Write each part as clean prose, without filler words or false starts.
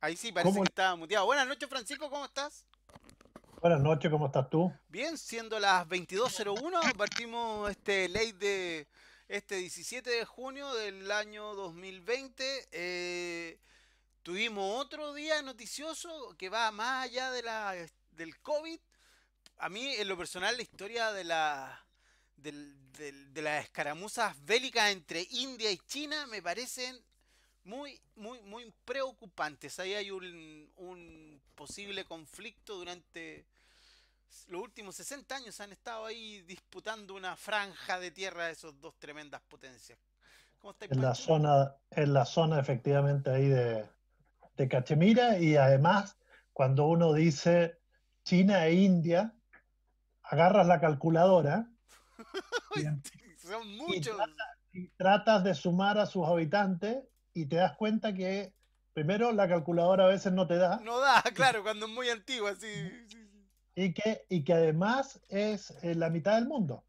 Ahí sí, parece ¿Cómo? que estaba muteado. Buenas noches, Francisco, ¿cómo estás? Buenas noches, ¿cómo estás tú? Bien, siendo las 22:01, partimos este 17 de junio del año 2020. Tuvimos otro día noticioso que va más allá del COVID. A mí, en lo personal, la historia de las escaramuzas bélicas entre India y China me parecen muy preocupantes. Ahí hay un posible conflicto durante los últimos 60 años. Han estado ahí disputando una franja de tierra de esos dos tremendas potencias. ¿Cómo estáis En para la entender? zona, en la zona efectivamente ahí de Cachemira y además cuando uno dice China e India, agarras la calculadora y, Son y muchos. y tratas de sumar a sus habitantes y te das cuenta que primero la calculadora a veces no te da No da, y, claro, cuando es muy antiguo, así. Sí, sí. y que además es la mitad del mundo.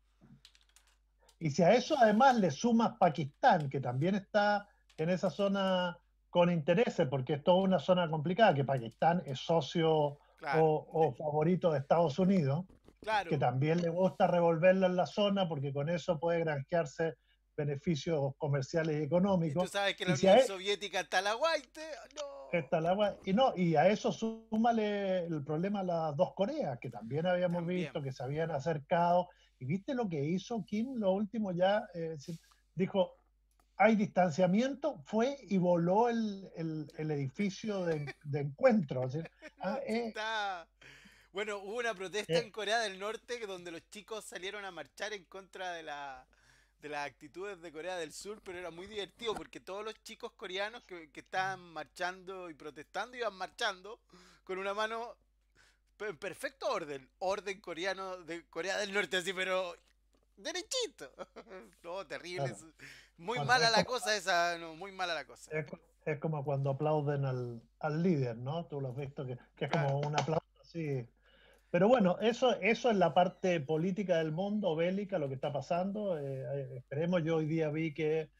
Y si a eso además le sumas Pakistán, que también está en esa zona con intereses, porque es toda una zona complicada, que Pakistán es socio Claro, o favorito de Estados Unidos, que claro. también le gusta revolverla en la zona, porque con eso puede granjearse beneficios comerciales y Y tú económicos. sabes que la Y si Unión a, Soviética está a la guaite. No. está el agua, y no, y a eso súmale el problema a las dos Coreas, que también habíamos También. visto que se habían acercado. ¿Y viste lo que hizo Kim? Lo último ya dijo, hay distanciamiento, fue y voló el edificio de encuentro. Así, ah, No, sí está. Bueno, hubo una protesta en eh, Corea del Norte donde los chicos salieron a marchar en contra de las actitudes de Corea del Sur, pero era muy divertido porque todos los chicos coreanos que estaban marchando y protestando iban marchando con una mano en perfecto orden, orden coreano de Corea del Norte, así, pero derechito. No, terrible. claro. Muy Bueno, mala la cosa esa, no, muy mala la cosa. es, es como cuando aplauden al líder, ¿no? Tú lo has visto, que es Claro. como un aplauso así. Pero bueno, eso es la parte política del mundo, bélica, lo que está pasando. Esperemos, yo hoy día vi que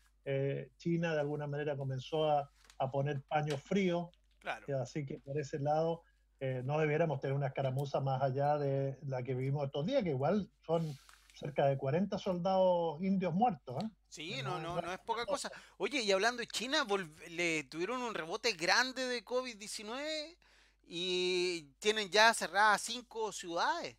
China de alguna manera comenzó a poner paños fríos, Claro. así que por ese lado no debiéramos tener una escaramuza más allá de la que vivimos estos días, que igual son cerca de 40 soldados indios muertos, ¿eh? Sí, Que no, no, no, no es no es poca poca cosa. cosa. Oye, y hablando de China, le tuvieron un rebote grande de COVID-19 y tienen ya cerradas 5 ciudades.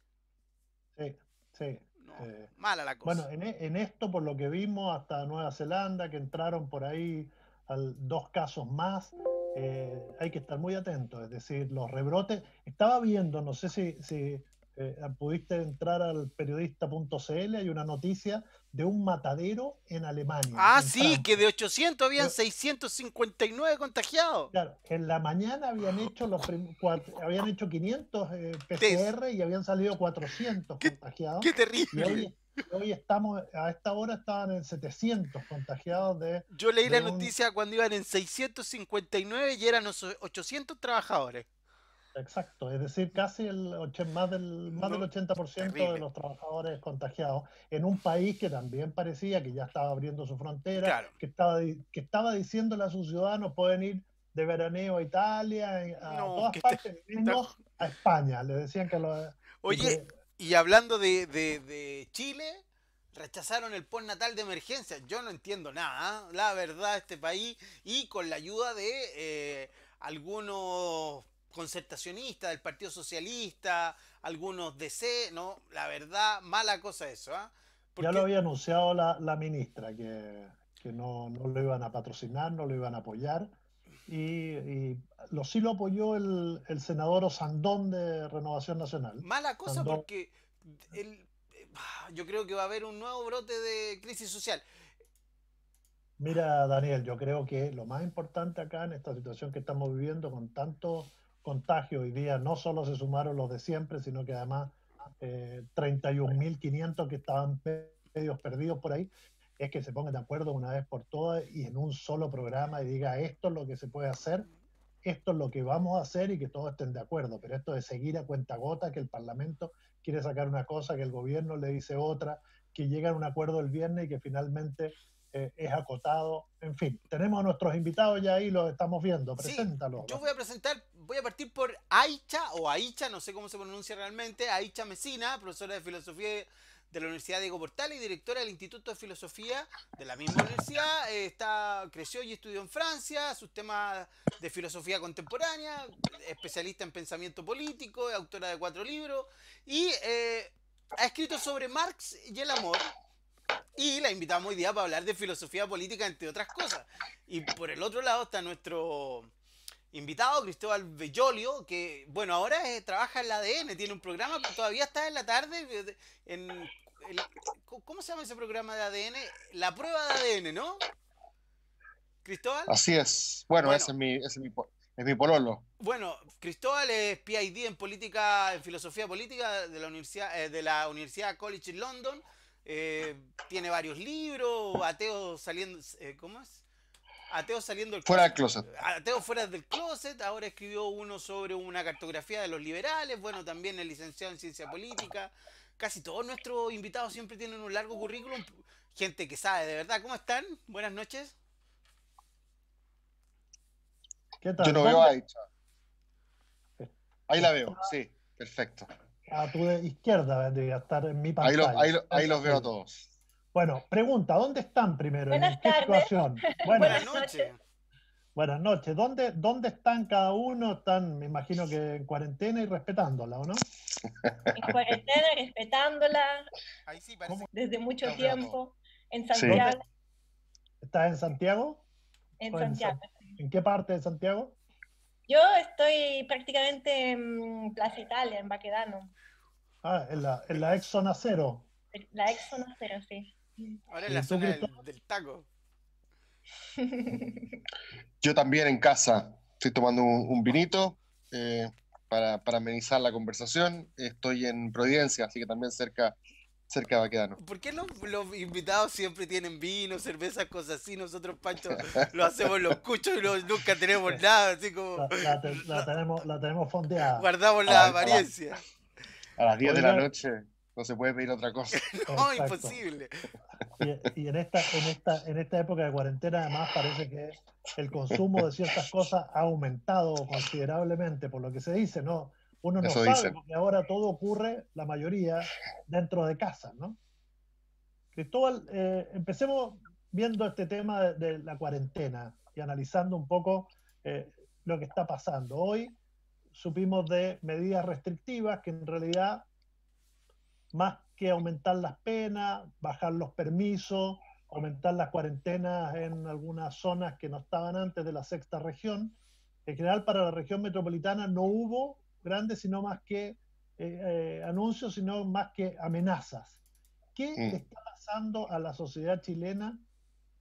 Sí, sí. No, Eh, mala la bueno, cosa. en esto, por lo que vimos, hasta Nueva Zelanda, que entraron por ahí dos casos más, hay que estar muy atentos. Es decir, los rebrotes. Estaba viendo, no sé si pudiste entrar al periodista.cl, hay una noticia de un matadero en Alemania, Ah, en sí, que de Frankfurt. 800 habían Eh, 659 contagiados. Claro, en la mañana habían hecho 500 Test. PCR y habían salido 400 Qué, contagiados. qué Y terrible. hoy estamos, a esta hora estaban en 700 contagiados Yo leí de la un, noticia cuando iban en 659 y eran 800 trabajadores. exacto, es decir, casi más del No, 80% de terrible. los trabajadores contagiados en un país que también parecía que ya estaba abriendo su frontera, Claro. que estaba diciéndole a sus ciudadanos pueden ir de veraneo a Italia, a No, todas partes, menos a España. Le decían y Oye, que y hablando de Chile, rechazaron el postnatal de emergencia. Yo no entiendo nada, ¿ah? La verdad, este país, y con la ayuda de algunos concertacionistas del Partido Socialista, algunos DC, no, la verdad, mala cosa eso, ¿ah? ya lo Porque, había anunciado la ministra, que no lo iban a patrocinar, no lo iban a apoyar. Sí lo apoyó el senador Osandón de Renovación Nacional. mala cosa Sandón. porque el, yo creo que va a haber un nuevo brote de crisis social. Mira, Daniel, yo creo que lo más importante acá en esta situación que estamos viviendo con tanto contagio hoy día, no solo se sumaron los de siempre, sino que además 31.500 que estaban medios perdidos por ahí, es que se pongan de acuerdo una vez por todas y en un solo programa y diga esto es lo que se puede hacer, esto es lo que vamos a hacer y que todos estén de acuerdo. Pero esto de seguir a cuenta gota, que el Parlamento quiere sacar una cosa, que el gobierno le dice otra, que llega a un acuerdo el viernes y que finalmente es acotado. En fin, tenemos a nuestros invitados ya ahí, los estamos viendo. Sí, Preséntalos. yo voy a partir por Aicha, no sé cómo se pronuncia realmente, Aicha Mesina, profesora de filosofía de la Universidad Diego Portales y directora del Instituto de Filosofía de la misma universidad. Creció y estudió en Francia, sus temas de filosofía contemporánea, especialista en pensamiento político, autora de 4 libros y ha escrito sobre Marx y el amor. Y la invitamos hoy día para hablar de filosofía política, entre otras cosas. Y por el otro lado está nuestro invitado, Cristóbal Bellolio, que, bueno, ahora trabaja en la ADN, tiene un programa, pero todavía está en la tarde, en ¿cómo se llama ese programa de ADN? La prueba de ADN, ¿no? ¿Cristóbal? Así es. Bueno, Bueno, es mi pololo. bueno, Cristóbal es PhD en política, en filosofía política de la Universidad College in London. Tiene varios libros, Ateo saliendo, ¿cómo es? Ateo saliendo del Fuera del closet. closet. Ateo fuera del closet. Ahora escribió uno sobre una cartografía de los liberales. Bueno, también es licenciado en ciencia política. Casi todos nuestros invitados siempre tienen un largo currículum. Gente que sabe de verdad. ¿Cómo están? Buenas noches. ¿Qué tal? Yo no veo a Aicha. Ahí la veo, Está sí, perfecto. a tu izquierda, debería estar en mi pantalla. Ahí los veo a todos. Bueno, pregunta, ¿dónde están primero? Buenas ¿En qué tardes. situación? Buenas noches. Buenas noches. ¿Dónde están cada uno? Están, me imagino que en cuarentena y respetándola, ¿o no? En cuarentena, respetándola Ahí sí parece. desde mucho Los veo tiempo. En Sí. Santiago. ¿Estás en Santiago? En ¿O Santiago. ¿En qué parte de Santiago? Yo estoy prácticamente en Plaza Italia, en Baquedano. Ah, en la ex zona cero. La ex zona cero, sí. Ahora en ¿Y la tú, zona Cristóbal? del taco. Yo también en casa estoy tomando un vinito para amenizar la conversación. Estoy en Providencia, así que también cerca de Baquedano. ¿Por qué los invitados siempre tienen vino, cerveza, cosas así? Nosotros, Pancho, lo hacemos los cuchos y nunca tenemos nada, así como La tenemos fondeada. guardamos A la la- apariencia. A las 10 de la Oiga, noche no se puede pedir otra cosa. No, exacto. imposible. Y en esta época de cuarentena, además, parece que el consumo de ciertas cosas ha aumentado considerablemente, por lo que se dice, ¿no? Uno no Eso sabe, dicen. porque ahora todo ocurre, la mayoría, dentro de casa, ¿no? Cristóbal, empecemos viendo este tema de la cuarentena y analizando un poco lo que está pasando. Hoy supimos de medidas restrictivas que en realidad, más que aumentar las penas, bajar los permisos, aumentar las cuarentenas en algunas zonas que no estaban antes de la sexta región, en general para la región metropolitana no hubo grandes, sino más que anuncios, sino más que amenazas. ¿Qué le está pasando a la sociedad chilena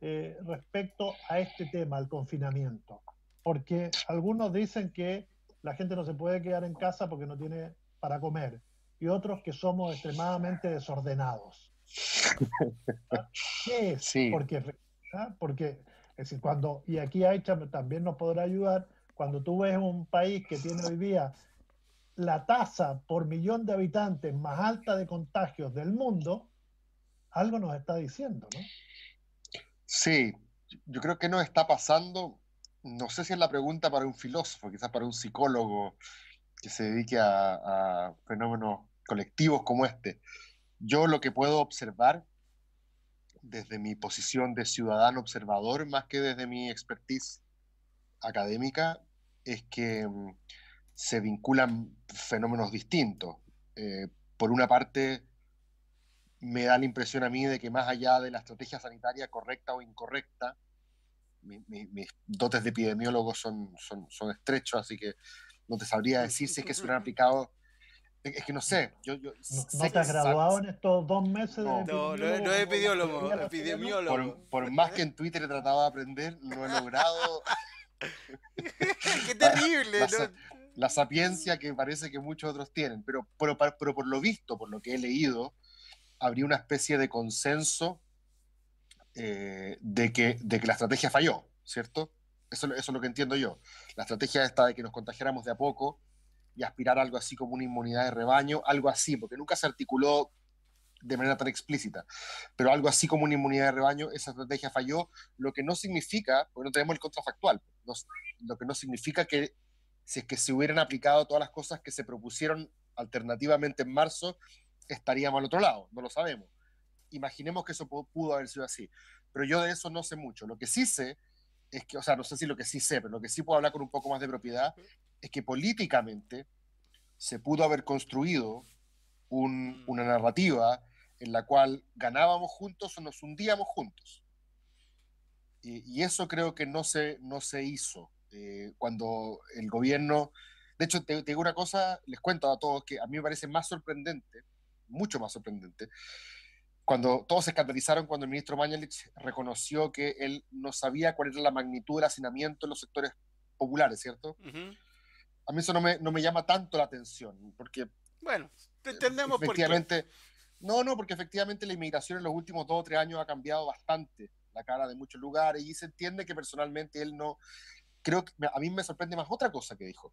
respecto a este tema, al confinamiento? Porque algunos dicen que la gente no se puede quedar en casa porque no tiene para comer, y otros que somos extremadamente desordenados. ¿Ah? ¿Qué es? Sí. Porque es decir, y aquí Aicha también nos podrá ayudar, cuando tú ves un país que tiene hoy día la tasa por millón de habitantes más alta de contagios del mundo, algo nos está diciendo, ¿no? Sí, yo creo que nos está pasando, no sé si es la pregunta para un filósofo, quizás para un psicólogo que se dedique a fenómenos colectivos como este. Yo lo que puedo observar desde mi posición de ciudadano observador, más que desde mi expertise académica, es que se vinculan fenómenos distintos. Por una parte, me da la impresión a mí de que más allá de la estrategia sanitaria correcta o incorrecta, mis dotes de epidemiólogo son estrechos, así que no te sabría decir si es que se hubieran aplicado. Es que no sé. ¿No te has graduado en estos 2 meses de epidemiólogo? No es epidemiólogo. Por más que en Twitter he tratado de aprender, no he logrado ¡Qué terrible! la sapiencia que parece que muchos otros tienen. Pero por lo visto, por lo que he leído, habría una especie de consenso de que la estrategia falló, ¿cierto? Eso es lo que entiendo yo. La estrategia esta de que nos contagiáramos de a poco y aspirar a algo así como una inmunidad de rebaño, algo así, porque nunca se articuló de manera tan explícita. Pero algo así como una inmunidad de rebaño, esa estrategia falló, lo que no significa, porque no tenemos el contrafactual, lo que no significa que si es que se hubieran aplicado todas las cosas que se propusieron alternativamente en marzo, estaríamos al otro lado, no lo sabemos. Imaginemos que eso pudo haber sido así, pero yo de eso no sé mucho. Lo que sí sé es que, o sea, no sé si lo que sí sé, pero lo que sí puedo hablar con un poco más de propiedad es que políticamente se pudo haber construido una narrativa en la cual ganábamos juntos o nos hundíamos juntos. Y eso creo que no se hizo. Cuando el gobierno... De hecho, te digo una cosa, les cuento a todos que a mí me parece más sorprendente, mucho más sorprendente, cuando todos se escandalizaron cuando el ministro Mañalich reconoció que él no sabía cuál era la magnitud del hacinamiento en los sectores populares, ¿cierto? A mí eso no me llama tanto la atención, porque bueno, entendemos efectivamente, por qué. no, porque efectivamente la inmigración en los últimos 2 o 3 años ha cambiado bastante la cara de muchos lugares y se entiende que personalmente él no, creo que a mí me sorprende más otra cosa que dijo,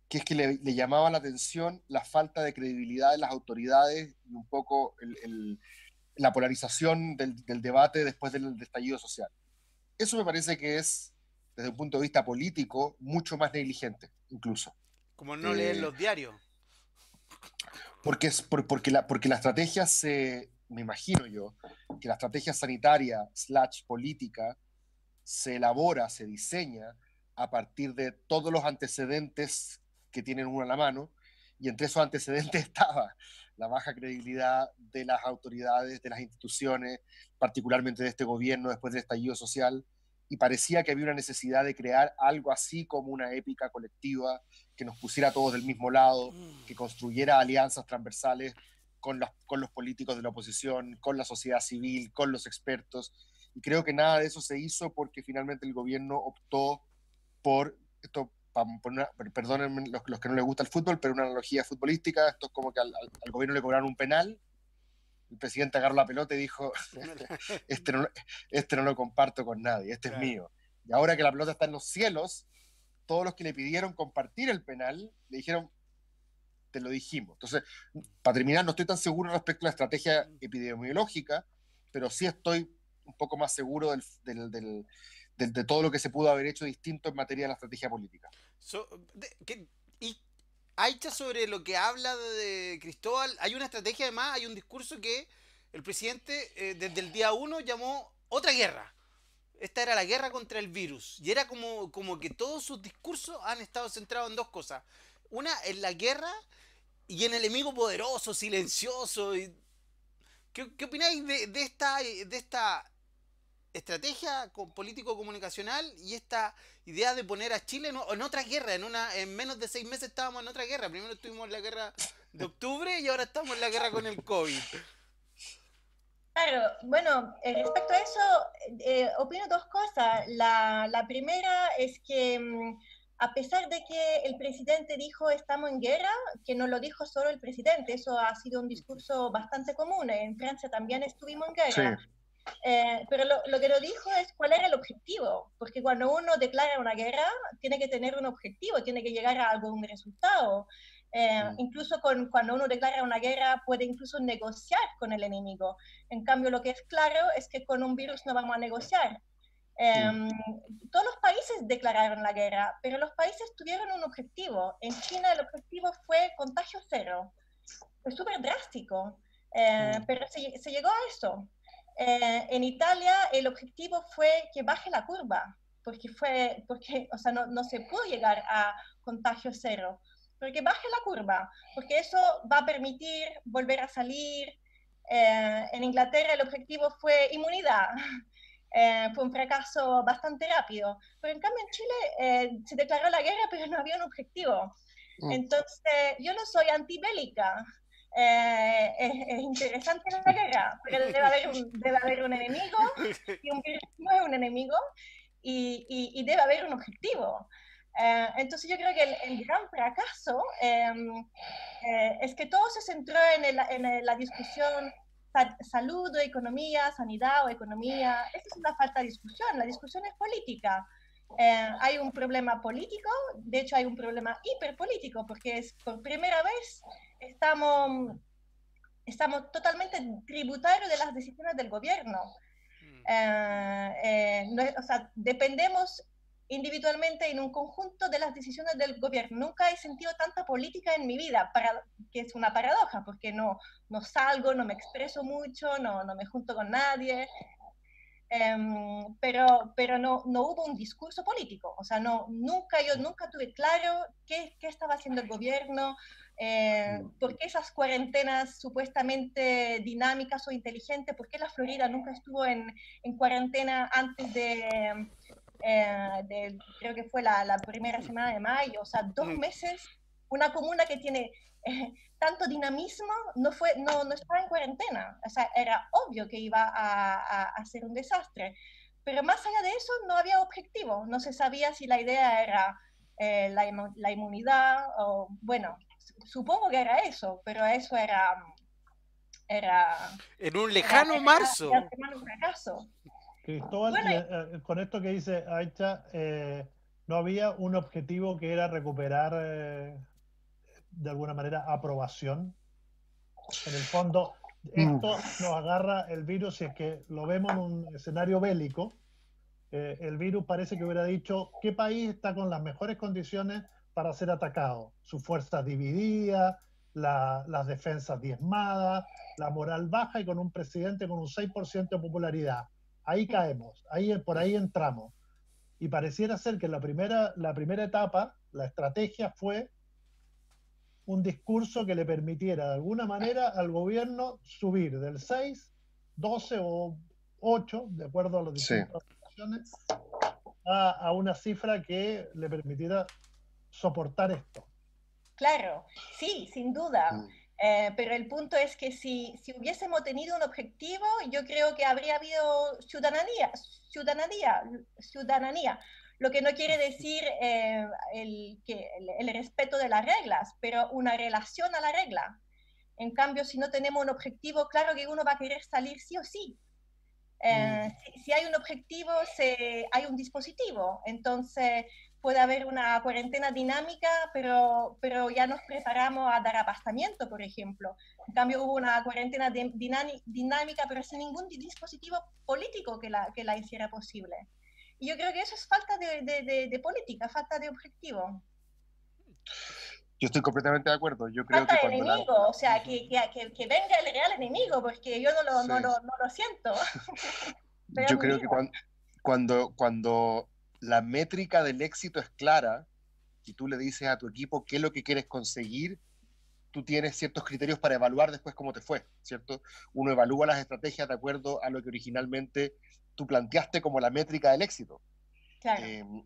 que es que le llamaba la atención la falta de credibilidad de las autoridades y un poco la polarización del debate después del estallido social. Eso me parece que es, desde un punto de vista político, mucho más negligente, incluso. Como no leer los diarios. Porque la estrategia me imagino yo, que la estrategia sanitaria / política se elabora, se diseña a partir de todos los antecedentes que tienen uno a la mano, y entre esos antecedentes estaba la baja credibilidad de las autoridades, de las instituciones, particularmente de este gobierno después del estallido social, y parecía que había una necesidad de crear algo así como una épica colectiva que nos pusiera todos del mismo lado, que construyera alianzas transversales con los políticos de la oposición, con la sociedad civil, con los expertos, y creo que nada de eso se hizo porque finalmente el gobierno optó por esto, perdónenme los que no les gusta el fútbol, pero una analogía futbolística, esto es como que al gobierno le cobraron un penal, el presidente agarró la pelota y dijo, este no lo comparto con nadie, este Claro. es mío. Y ahora que la pelota está en los cielos, todos los que le pidieron compartir el penal, le dijeron, te lo dijimos. Entonces, para terminar, no estoy tan seguro respecto a la estrategia epidemiológica, pero sí estoy un poco más seguro de todo lo que se pudo haber hecho distinto en materia de la estrategia política. Y Aicha, sobre lo que habla de Cristóbal, hay una estrategia además, hay un discurso que el presidente desde el día 1 llamó otra guerra. Esta era la guerra contra el virus. Y era como que todos sus discursos han estado centrados en dos cosas. Una, en la guerra y en el enemigo poderoso, silencioso. ¿Qué opináis de esta estrategia político-comunicacional y esta idea de poner a Chile en otra guerra? En menos de 6 meses estábamos en otra guerra. Primero estuvimos en la guerra de octubre y ahora estamos en la guerra con el COVID. Claro, bueno, respecto a eso, opino dos cosas. La primera es que a pesar de que el presidente dijo estamos en guerra, que no lo dijo solo el presidente, eso ha sido un discurso bastante común. En Francia también estuvimos en guerra. Sí. Pero lo que no dijo es cuál era el objetivo, porque cuando uno declara una guerra, tiene que tener un objetivo, tiene que llegar a algún resultado. Incluso cuando uno declara una guerra, puede incluso negociar con el enemigo. En cambio, lo que es claro es que con un virus no vamos a negociar. Todos los países declararon la guerra, pero los países tuvieron un objetivo. En China el objetivo fue contagio cero. Fue súper drástico, pero se llegó a eso. En Italia el objetivo fue que baje la curva, porque o sea, no se pudo llegar a contagio cero, porque baje la curva, porque eso va a permitir volver a salir. En Inglaterra el objetivo fue inmunidad. Fue un fracaso bastante rápido, pero en cambio en Chile se declaró la guerra, pero no había un objetivo. Entonces, yo no soy antibélica. Es interesante la guerra, pero debe haber un enemigo, y un virus no es un enemigo, y debe haber un objetivo. Entonces yo creo que el gran fracaso es que todo se centró en la discusión salud o economía, sanidad o economía. Esa es una falta de discusión, la discusión es política. Hay un problema político, de hecho hay un problema hiperpolítico, porque es por primera vez estamos estamos totalmente tributarios de las decisiones del gobierno. O sea, dependemos individualmente en un conjunto de las decisiones del gobierno. Nunca he sentido tanta política en mi vida, que es una paradoja, porque no salgo, no me expreso mucho, no me junto con nadie. Pero no hubo un discurso político, o sea, yo nunca tuve claro qué estaba haciendo el gobierno, por qué esas cuarentenas supuestamente dinámicas o inteligentes, por qué la Florida nunca estuvo en cuarentena antes creo que fue la primera semana de mayo, o sea, 2 meses, una comuna que tiene tanto dinamismo no estaba en cuarentena. O sea, era obvio que iba a ser un desastre. Pero más allá de eso, no había objetivo. No se sabía si la idea era la inmunidad o, bueno, supongo que era eso, pero eso era en un lejano marzo. Era un fracaso. Cristóbal, Bueno, con esto que dice Aicha, no había un objetivo que era recuperar de alguna manera aprobación. En el fondo, esto nos agarra el virus, si es que lo vemos en un escenario bélico, el virus parece que hubiera dicho qué país está con las mejores condiciones para ser atacado. Sus fuerzas divididas, las defensas diezmadas, la moral baja y con un presidente con un 6% de popularidad. Ahí caemos, por ahí entramos. Y pareciera ser que la primera etapa, la estrategia fue un discurso que le permitiera de alguna manera al gobierno subir del 6, 12 o 8, de acuerdo a las distintas situaciones, a una cifra que le permitiera soportar esto. Claro, sí, sin duda. Pero el punto es que si hubiésemos tenido un objetivo, yo creo que habría habido ciudadanía. Lo que no quiere decir el respeto de las reglas, pero una relación a la regla. En cambio, si no tenemos un objetivo, claro que uno va a querer salir sí o sí. Si hay un objetivo, hay un dispositivo. Entonces, puede haber una cuarentena dinámica, pero ya nos preparamos a dar abastamiento, por ejemplo. En cambio, hubo una cuarentena dinámica, pero sin ningún dispositivo político que la hiciera posible. Y yo creo que eso es falta de política, falta de objetivo. Yo estoy completamente de acuerdo. Yo creo falta que de enemigo, o sea, que venga el real enemigo, porque yo no lo siento. Yo creo que cuando la métrica del éxito es clara y tú le dices a tu equipo qué es lo que quieres conseguir, tú tienes ciertos criterios para evaluar después cómo te fue, ¿cierto? Uno evalúa las estrategias de acuerdo a lo que originalmente tú planteaste como la métrica del éxito. Claro.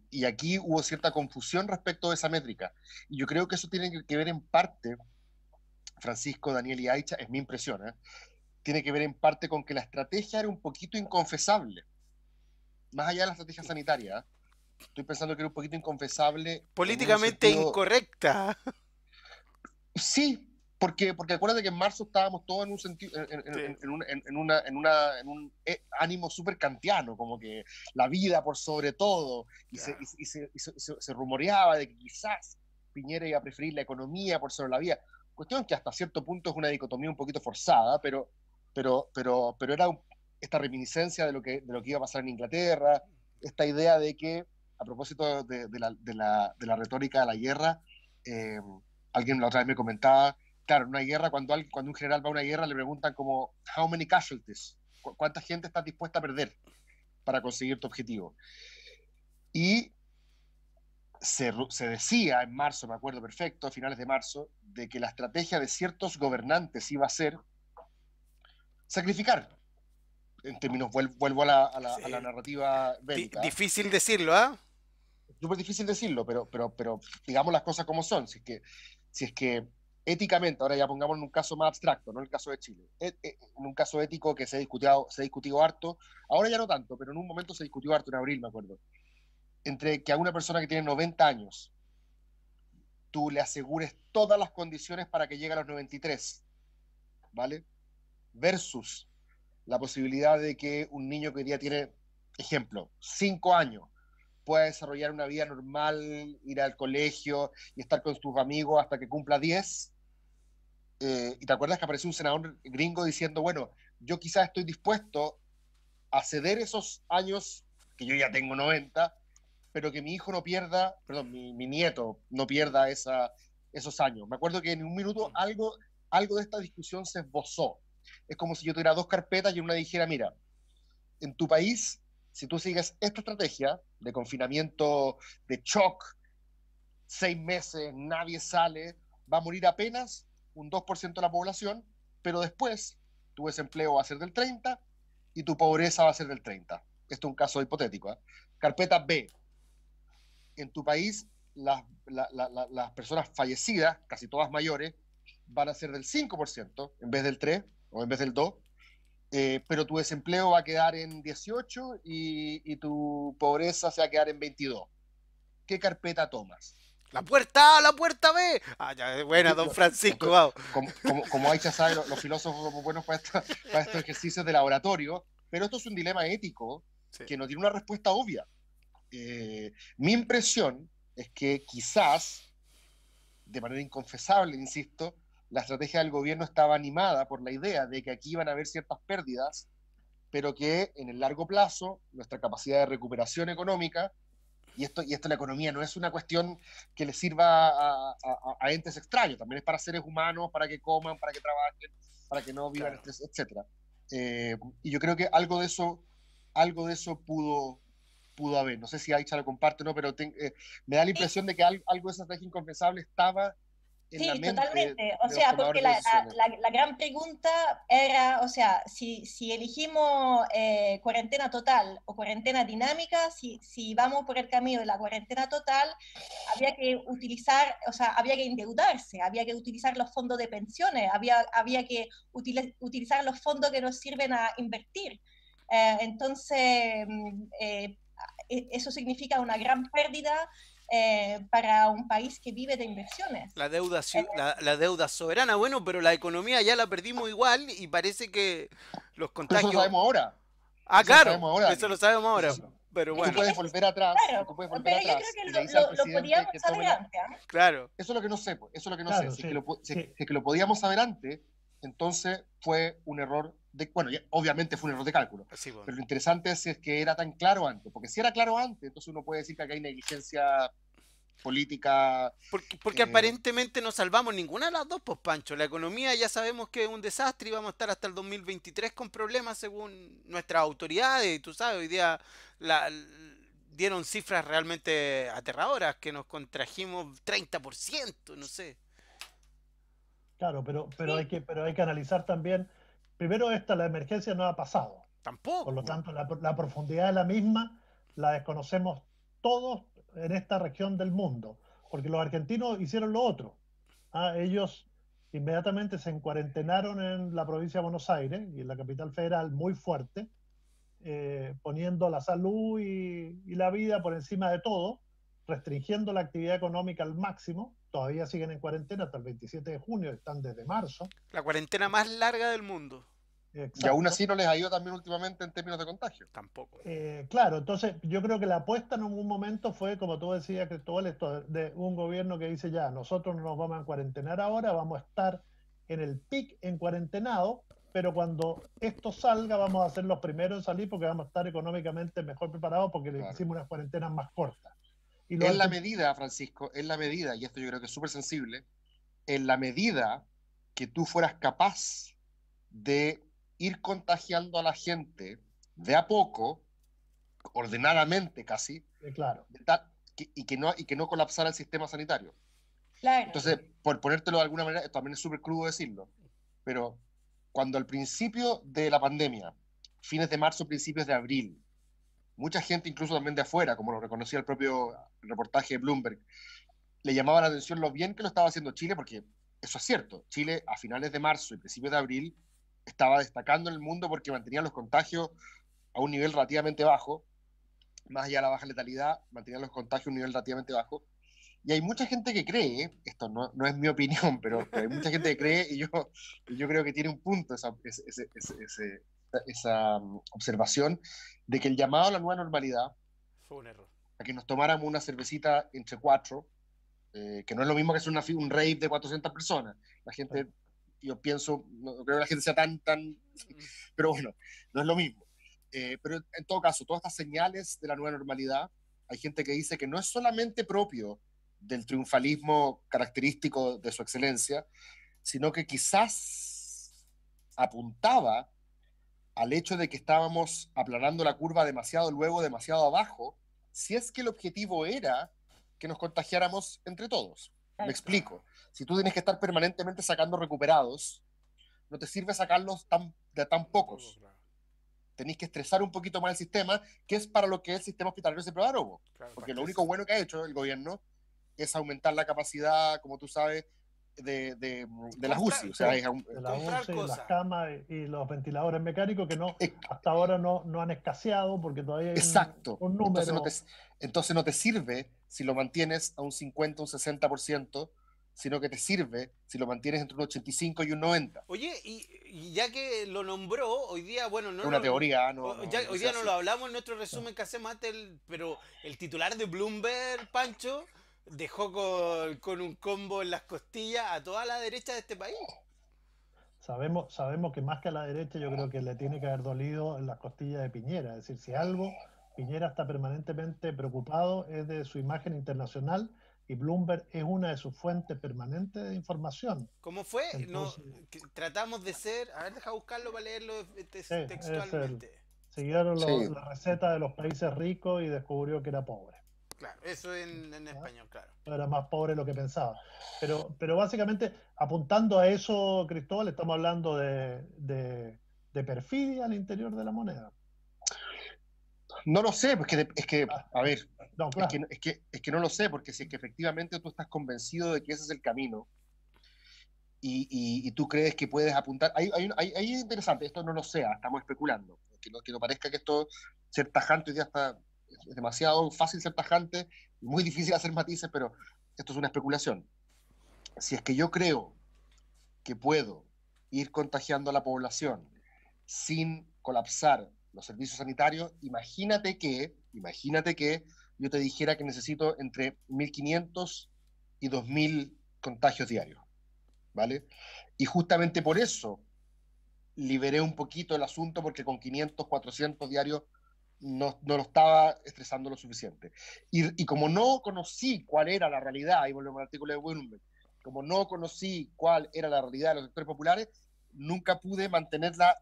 Y aquí hubo cierta confusión respecto de esa métrica. Y yo creo que eso tiene que ver en parte, Francisco, Daniel y Aicha, es mi impresión, tiene que ver en parte con que la estrategia era un poquito inconfesable. Más allá de la estrategia sanitaria, estoy pensando que era un poquito inconfesable. Políticamente incorrecta. Sí, porque acuérdate que en marzo estábamos todos en un sentido, en un ánimo súper kantiano, como que la vida por sobre todo, y se rumoreaba de que quizás Piñera iba a preferir la economía por sobre la vida. Cuestión que hasta cierto punto es una dicotomía un poquito forzada, pero era esta reminiscencia de lo que iba a pasar en Inglaterra, esta idea de que, a propósito de la retórica de la guerra, alguien la otra vez me comentaba, claro, en una guerra, cuando un general va a una guerra, le preguntan como, how many casualties? ¿Cuánta gente estás dispuesta a perder para conseguir tu objetivo? Y se decía en marzo, me acuerdo perfecto, a finales de marzo, de que la estrategia de ciertos gobernantes iba a ser sacrificar. En términos, vuelvo a la narrativa bélica. Difícil decirlo, ¿ah? Súper difícil decirlo, pero digamos las cosas como son. Si es que éticamente, ahora ya pongamos en un caso más abstracto, no en el caso de Chile, en un caso ético que se ha discutido harto, ahora ya no tanto, pero en un momento se discutió harto, en abril me acuerdo, entre que a una persona que tiene 90 años tú le asegures todas las condiciones para que llegue a los 93, ¿vale? Versus la posibilidad de que un niño que hoy día tiene, ejemplo, 5 años, pueda desarrollar una vida normal, ir al colegio y estar con sus amigos hasta que cumpla 10, y te acuerdas que apareció un senador gringo diciendo, bueno, yo quizás estoy dispuesto a ceder esos años, que yo ya tengo 90, pero que mi hijo no pierda, perdón, mi nieto no pierda esos años. Me acuerdo que en un minuto algo de esta discusión se esbozó. Es como si yo tuviera dos carpetas y en una dijera, mira, en tu país, si tú sigues esta estrategia de confinamiento, de shock, 6 meses, nadie sale, va a morir apenas un 2% de la población, pero después tu desempleo va a ser del 30% y tu pobreza va a ser del 30%. Esto es un caso hipotético. Carpeta B. En tu país, las personas fallecidas, casi todas mayores, van a ser del 5% en vez del 3% o en vez del 2%. Pero tu desempleo va a quedar en 18 y tu pobreza se va a quedar en 22. ¿Qué carpeta tomas? La puerta A, la puerta B. Ah, ya, buena, don Francisco, vamos. Como Aicha sabe, los filósofos somos buenos para estos ejercicios de laboratorio, pero esto es un dilema ético que no tiene una respuesta obvia. Mi impresión es que quizás, de manera inconfesable, insisto, la estrategia del gobierno estaba animada por la idea de que aquí iban a haber ciertas pérdidas, pero que en el largo plazo nuestra capacidad de recuperación económica, y esto la economía no es una cuestión que le sirva a entes extraños, también es para seres humanos, para que coman, para que trabajen, para que no vivan estrés, etc. Y yo creo que algo de eso pudo haber. No sé si Aicha lo comparte o no, pero me da la impresión de que algo de esa estrategia inconfesable estaba en la mente totalmente. O de sea, los tomadores porque de decisiones. la gran pregunta era, o sea, si elegimos cuarentena total o cuarentena dinámica, si vamos por el camino de la cuarentena total, había que utilizar, o sea, había que endeudarse, había que utilizar los fondos de pensiones, había que utilizar los fondos que nos sirven a invertir. Entonces, eso significa una gran pérdida para un país que vive de inversiones. La deuda soberana, bueno, pero la economía ya la perdimos igual y parece que los contagios... Pero eso lo sabemos ahora. Ah, claro, eso lo sabemos ahora. Pero bueno. Tú puedes volver atrás. Claro, tú puedes volver pero atrás, yo creo que lo podíamos saber antes. Claro. Eso es lo que no sé. Eso es lo que no Claro, sé. Si es que lo podíamos saber antes, entonces fue un error bueno, obviamente fue un error de cálculo. Sí, bueno. Pero lo interesante es que era tan claro antes. Porque si era claro antes, entonces uno puede decir que acá hay negligencia política. Porque aparentemente no salvamos ninguna de las dos, pues Pancho. La economía ya sabemos que es un desastre y vamos a estar hasta el 2023 con problemas según nuestras autoridades. Y tú sabes, hoy día dieron cifras realmente aterradoras, que nos contrajimos 30%, no sé. Claro, pero hay que analizar también, primero la emergencia no ha pasado. Tampoco. Por lo tanto, la profundidad de la misma la desconocemos todos en esta región del mundo, porque los argentinos hicieron lo otro. Ellos inmediatamente se encuarentenaron en la provincia de Buenos Aires y en la capital federal muy fuerte, poniendo la salud y la vida por encima de todo, restringiendo la actividad económica al máximo. Todavía siguen en cuarentena hasta el 27 de junio, están desde marzo. La cuarentena más larga del mundo. Exacto. Y aún así no les ha ido también últimamente en términos de contagio. Tampoco. Claro, entonces yo creo que la apuesta en un momento fue, como tú decías, Cristóbal, esto de un gobierno que dice ya, nosotros no nos vamos a cuarentenar ahora, vamos a estar en el pic en cuarentenado, pero cuando esto salga vamos a ser los primeros en salir porque vamos a estar económicamente mejor preparados porque le hicimos unas cuarentenas más cortas. En la medida, Francisco, y esto yo creo que es súper sensible, en la medida que tú fueras capaz de ir contagiando a la gente de a poco, ordenadamente casi, claro. y que no colapsara el sistema sanitario. Claro. Entonces, por ponértelo de alguna manera, esto también es súper crudo decirlo, pero cuando al principio de la pandemia, fines de marzo, principios de abril, mucha gente, incluso también de afuera, como lo reconocía el propio reportaje de Bloomberg, le llamaba la atención lo bien que lo estaba haciendo Chile, porque eso es cierto. Chile, a finales de marzo y principios de abril, estaba destacando en el mundo porque mantenía los contagios a un nivel relativamente bajo, más allá de la baja letalidad, mantenía los contagios a un nivel relativamente bajo. Y hay mucha gente que cree, esto no es mi opinión, pero hay mucha gente que cree, y yo creo que tiene un punto esa observación, de que el llamado a la nueva normalidad, fue un error. A que nos tomáramos una cervecita entre 4, que no es lo mismo que hacer un rave de 400 personas. La gente yo pienso, no creo que la gente sea tan, pero bueno, no es lo mismo. Pero en todo caso, todas estas señales de la nueva normalidad, hay gente que dice que no es solamente propio del triunfalismo característico de su excelencia, sino que quizás apuntaba al hecho de que estábamos aplanando la curva demasiado luego, demasiado abajo, si es que el objetivo era que nos contagiáramos entre todos. Me explico. Si tú tienes que estar permanentemente sacando recuperados, no te sirve sacarlos de tan pocos. Tenéis que estresar un poquito más el sistema, que es para lo que el sistema hospitalario se preparó. Porque lo único bueno que ha hecho el gobierno es aumentar la capacidad, como tú sabes, de las UCI. O sea, de las UCI, las camas y los ventiladores mecánicos que hasta ahora no han escaseado porque todavía hay un número. Entonces no te sirve si lo mantienes a un 50, un 60%, sino que te sirve si lo mantienes entre un 85 y un 90. Oye, y ya que lo nombró, hoy día, bueno, no es una teoría, hoy día no lo hablamos en nuestro resumen que hacemos antes, pero el titular de Bloomberg, Pancho, dejó con un combo en las costillas a toda la derecha de este país. Sabemos que más que a la derecha, yo creo que le tiene que haber dolido en las costillas de Piñera. Es decir, si algo, Piñera está permanentemente preocupado es de su imagen internacional, y Bloomberg es una de sus fuentes permanentes de información. ¿Cómo fue? Entonces, tratamos de ser... A ver, deja buscarlo para leerlo textualmente. Siguieron la receta de los países ricos y descubrió que era pobre. Claro, eso en español, claro. Era más pobre de lo que pensaba. Pero básicamente, apuntando a eso, Cristóbal, estamos hablando de perfidia al interior de la moneda. No lo sé, porque a ver, no, claro. es que no lo sé, porque si es que efectivamente tú estás convencido de que ese es el camino y tú crees que puedes apuntar, ahí es interesante, esto no lo sé, estamos especulando, que no parezca que esto ser tajante hoy día es demasiado fácil ser tajante, muy difícil hacer matices, pero esto es una especulación. Si es que yo creo que puedo ir contagiando a la población sin colapsar los servicios sanitarios, imagínate que yo te dijera que necesito entre 1.500 y 2.000 contagios diarios, ¿vale? Y justamente por eso liberé un poquito el asunto, porque con 500, 400 diarios no lo estaba estresando lo suficiente. Y como no conocí cuál era la realidad, y volvemos al artículo de Bloomberg, como no conocí cuál era la realidad de los sectores populares, nunca pude mantener la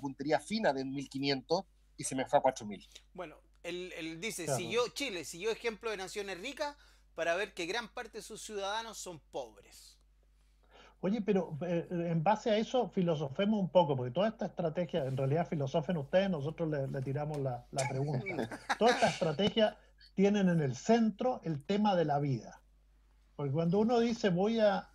puntería fina de 1.500 y se me fue a 4.000. Bueno, él dice, Claro. Chile siguió ejemplo de naciones ricas para ver que gran parte de sus ciudadanos son pobres. Oye, pero en base a eso filosofemos un poco, porque toda esta estrategia, en realidad filosofen ustedes, nosotros le tiramos la pregunta. Toda esta estrategia tienen en el centro el tema de la vida. Porque cuando uno dice voy a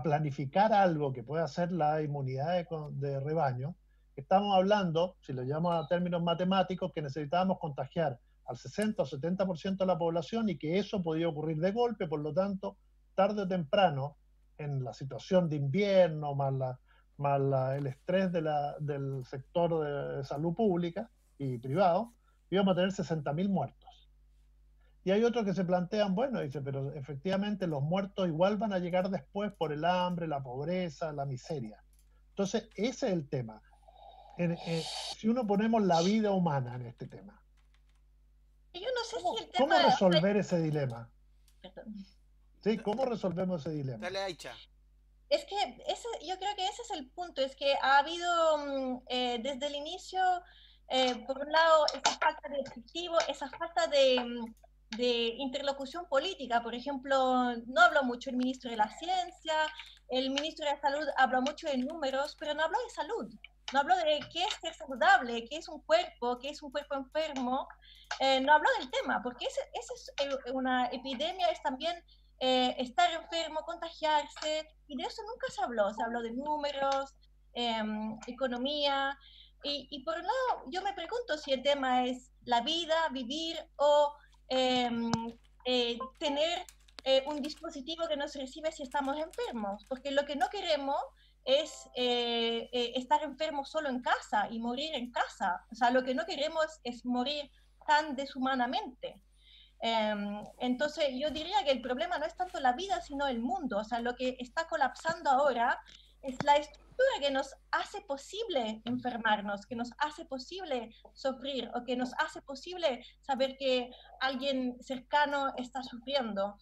planificar algo que pueda ser la inmunidad de rebaño, estamos hablando, si lo llamamos a términos matemáticos, que necesitábamos contagiar al 60 o 70% de la población y que eso podía ocurrir de golpe, por lo tanto, tarde o temprano, en la situación de invierno, más el estrés del sector de salud pública y privado, íbamos a tener 60.000 muertos. Y hay otros que se plantean, bueno, dice, pero efectivamente los muertos igual van a llegar después por el hambre, la pobreza, la miseria. Entonces, ese es el tema. Si uno ponemos la vida humana en este tema, yo no sé si el tema... ¿cómo resolver ese dilema? Perdón. ¿Sí? ¿Cómo resolvemos ese dilema? Dale, Aicha. Es que yo creo que ese es el punto, es que ha habido desde el inicio, por un lado, esa falta de objetivo, esa falta de interlocución política. Por ejemplo, no habló mucho el ministro de la Ciencia, el ministro de la Salud habló mucho de números, pero no habló de salud, no habló de qué es ser saludable, qué es un cuerpo enfermo, no habló del tema, porque esa es una epidemia, es también estar enfermo, contagiarse, y de eso nunca se habló de números, economía, y por un lado yo me pregunto si el tema es la vida, vivir o tener un dispositivo que nos recibe si estamos enfermos, porque lo que no queremos es estar enfermos solo en casa y morir en casa, o sea, lo que no queremos es morir tan deshumanamente. Entonces, yo diría que el problema no es tanto la vida, sino el mundo. O sea, lo que está colapsando ahora es la estructura que nos hace posible enfermarnos, que nos hace posible sufrir o que nos hace posible saber que alguien cercano está sufriendo.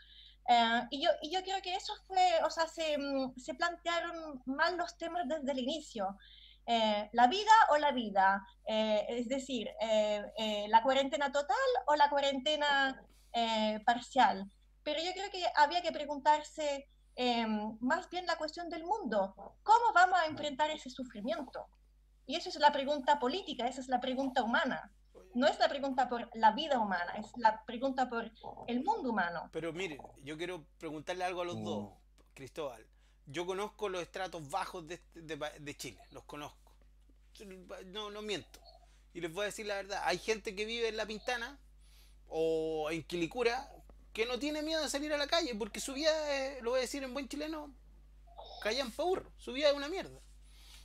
Y yo creo que eso fue, o sea, se plantearon mal los temas desde el inicio. La vida o la vida, es decir, la cuarentena total o la cuarentena parcial. Pero yo creo que había que preguntarse más bien la cuestión del mundo. ¿Cómo vamos a enfrentar ese sufrimiento? Y eso es la pregunta política, esa es la pregunta humana. No es la pregunta por la vida humana, es la pregunta por el mundo humano. Pero miren, yo quiero preguntarle algo a los dos, Cristóbal. Yo conozco los estratos bajos de Chile, los conozco. No miento. Y les voy a decir la verdad. Hay gente que vive en La Pintana o en Quilicura que no tiene miedo de salir a la calle porque su vida, lo voy a decir en buen chileno, callan pa' burro. Su vida es una mierda.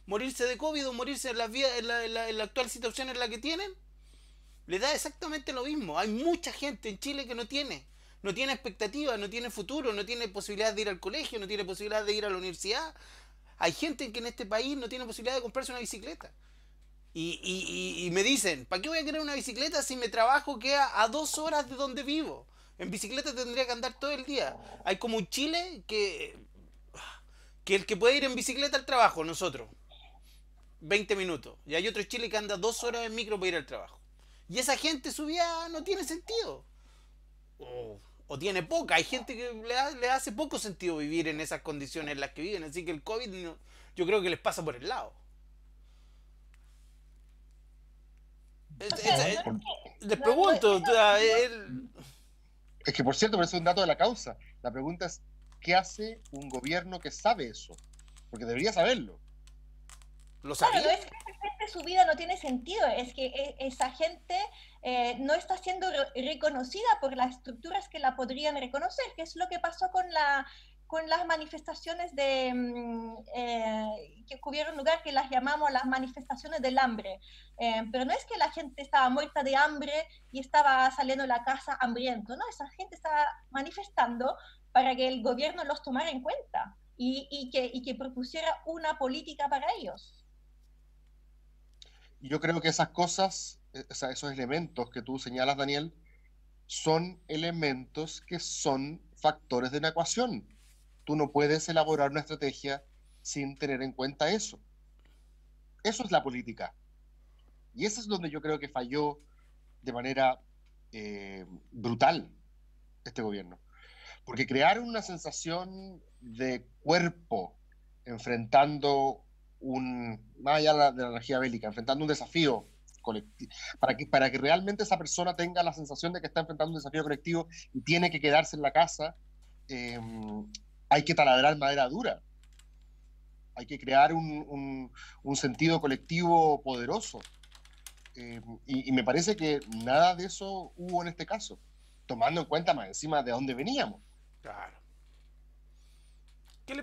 Morirse de COVID o morirse en la actual situación en la que tienen, le da exactamente lo mismo. Hay mucha gente en Chile que no tiene expectativas, no tiene futuro, no tiene posibilidad de ir al colegio, no tiene posibilidad de ir a la universidad. Hay gente que en este país no tiene posibilidad de comprarse una bicicleta. Y me dicen, ¿para qué voy a querer una bicicleta si mi trabajo queda a 2 horas de donde vivo? En bicicleta tendría que andar todo el día. Hay como un Chile que el que puede ir en bicicleta al trabajo, nosotros, 20 minutos. Y hay otro Chile que anda 2 horas en micro para ir al trabajo. Y esa gente, su vida no tiene sentido. O tiene poca. Hay gente que le hace poco sentido vivir en esas condiciones en las que viven. Así que el COVID yo creo que les pasa por el lado. Les pregunto. Es que, por cierto, pero es un dato de la causa. La pregunta es, ¿qué hace un gobierno que sabe eso? Porque debería saberlo. ¿Lo sabía? Claro, no es que esa gente su vida no tiene sentido, es que esa gente no está siendo reconocida por las estructuras que la podrían reconocer, que es lo que pasó con las manifestaciones que tuvieron lugar, que las llamamos las manifestaciones del hambre. Pero no es que la gente estaba muerta de hambre y estaba saliendo de la casa hambriento, no, esa gente estaba manifestando para que el gobierno los tomara en cuenta y que propusiera una política para ellos. Yo creo que esas cosas, esos elementos que tú señalas, Daniel, son elementos que son factores de una ecuación. Tú no puedes elaborar una estrategia sin tener en cuenta eso. Eso es la política. Y eso es donde yo creo que falló de manera brutal este gobierno. Porque crearon una sensación de cuerpo enfrentando más allá de la energía bélica, enfrentando un desafío colectivo, para que realmente esa persona tenga la sensación de que está enfrentando un desafío colectivo y tiene que quedarse en la casa, hay que taladrar madera dura. Hay que crear un sentido colectivo poderoso. Y me parece que nada de eso hubo en este caso, tomando en cuenta más encima de dónde veníamos. Claro.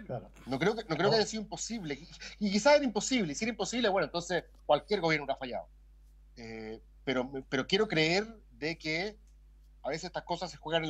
Claro. No creo que haya sido imposible. Y quizás era imposible. Y si era imposible, bueno, entonces cualquier gobierno hubiera fallado. Pero quiero creer de que a veces estas cosas se juegan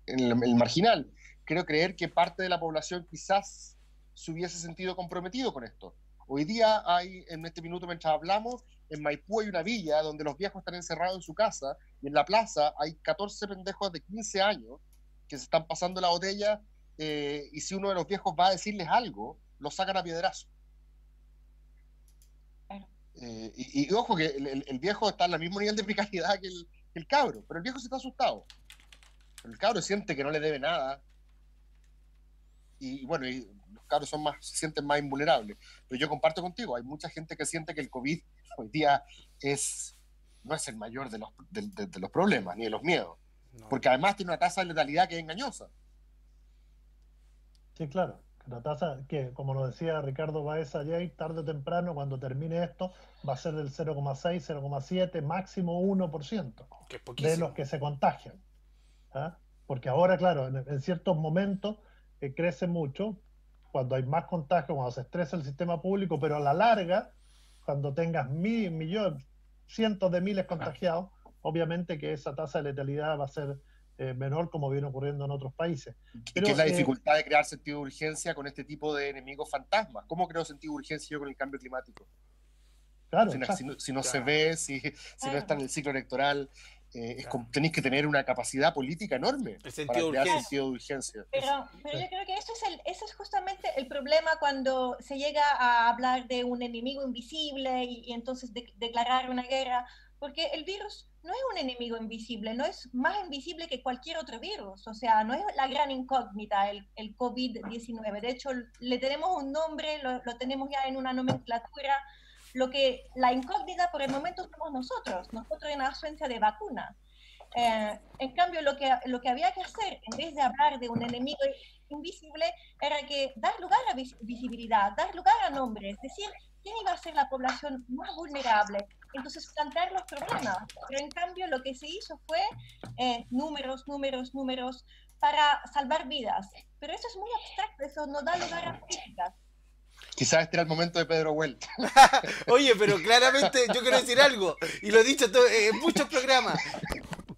en el marginal. Quiero creer que parte de la población quizás se hubiese sentido comprometido con esto. Hoy día hay, en este minuto mientras hablamos, en Maipú hay una villa donde los viejos están encerrados en su casa y en la plaza hay 14 pendejos de 15 años que se están pasando la botella y si uno de los viejos va a decirles algo, lo sacan a piedrazo. Y ojo que el viejo está en el mismo nivel de precariedad que el cabro, pero el viejo se está asustado. Pero el cabro siente que no le debe nada. Y bueno, y los cabros se sienten más invulnerables. Pero yo comparto contigo, hay mucha gente que siente que el COVID hoy día no es el mayor de los problemas, ni de los miedos. No. Porque además tiene una tasa de letalidad que es engañosa. Sí, claro. La tasa que, como lo decía Ricardo Baez ayer, tarde o temprano, cuando termine esto, va a ser del 0,6, 0,7, máximo 1% de los que se contagian. ¿Ah? Porque ahora, claro, en ciertos momentos crece mucho, cuando hay más contagio, cuando se estresa el sistema público, pero a la larga, cuando tengas millones, cientos de miles contagiados, obviamente que esa tasa de letalidad va a ser menor, como viene ocurriendo en otros países. ¿Y qué es la dificultad de crear sentido de urgencia con este tipo de enemigos fantasmas? ¿Cómo creo sentido de urgencia yo con el cambio climático? Claro, si no se ve, si no está en el ciclo electoral, tenéis que tener una capacidad política enorme para crear sentido de urgencia. Pero yo creo que eso es justamente el problema cuando se llega a hablar de un enemigo invisible y entonces declarar una guerra, porque el virus no es un enemigo invisible, no es más invisible que cualquier otro virus, o sea, no es la gran incógnita el COVID-19. De hecho, le tenemos un nombre, lo tenemos ya en una nomenclatura. La incógnita por el momento somos nosotros en ausencia de vacuna. En cambio, lo que había que hacer, en vez de hablar de un enemigo invisible, era que dar lugar a visibilidad, dar lugar a nombres, decir quién iba a ser la población más vulnerable, entonces plantear los problemas. Pero en cambio, lo que se hizo fue números para salvar vidas. Pero eso es muy abstracto, eso no da lugar a críticas. Quizás este era el momento de Pedro Huel. Oye, pero claramente yo quiero decir algo, y lo he dicho en muchos programas,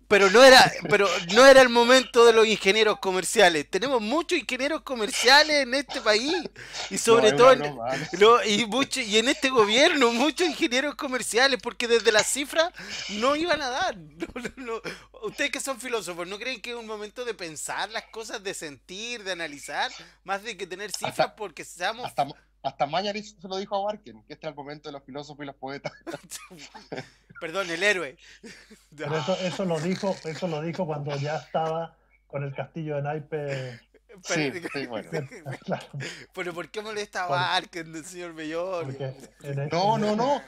pero no era el momento de los ingenieros comerciales. Tenemos muchos ingenieros comerciales en este país, y sobre todo y en este gobierno, muchos ingenieros comerciales, porque desde las cifras no iban a dar. No. Ustedes que son filósofos, ¿no creen que es un momento de pensar las cosas, de sentir, de analizar, más de que tener cifras? Porque seamos... Hasta Mañalich se lo dijo a Barken, que este es el momento de los filósofos y los poetas. Perdón, el héroe. Pero eso lo dijo cuando ya estaba con el castillo de naipes. Sí, bueno. Claro. Pero ¿por qué molesta a Barken, señor Mellor? No.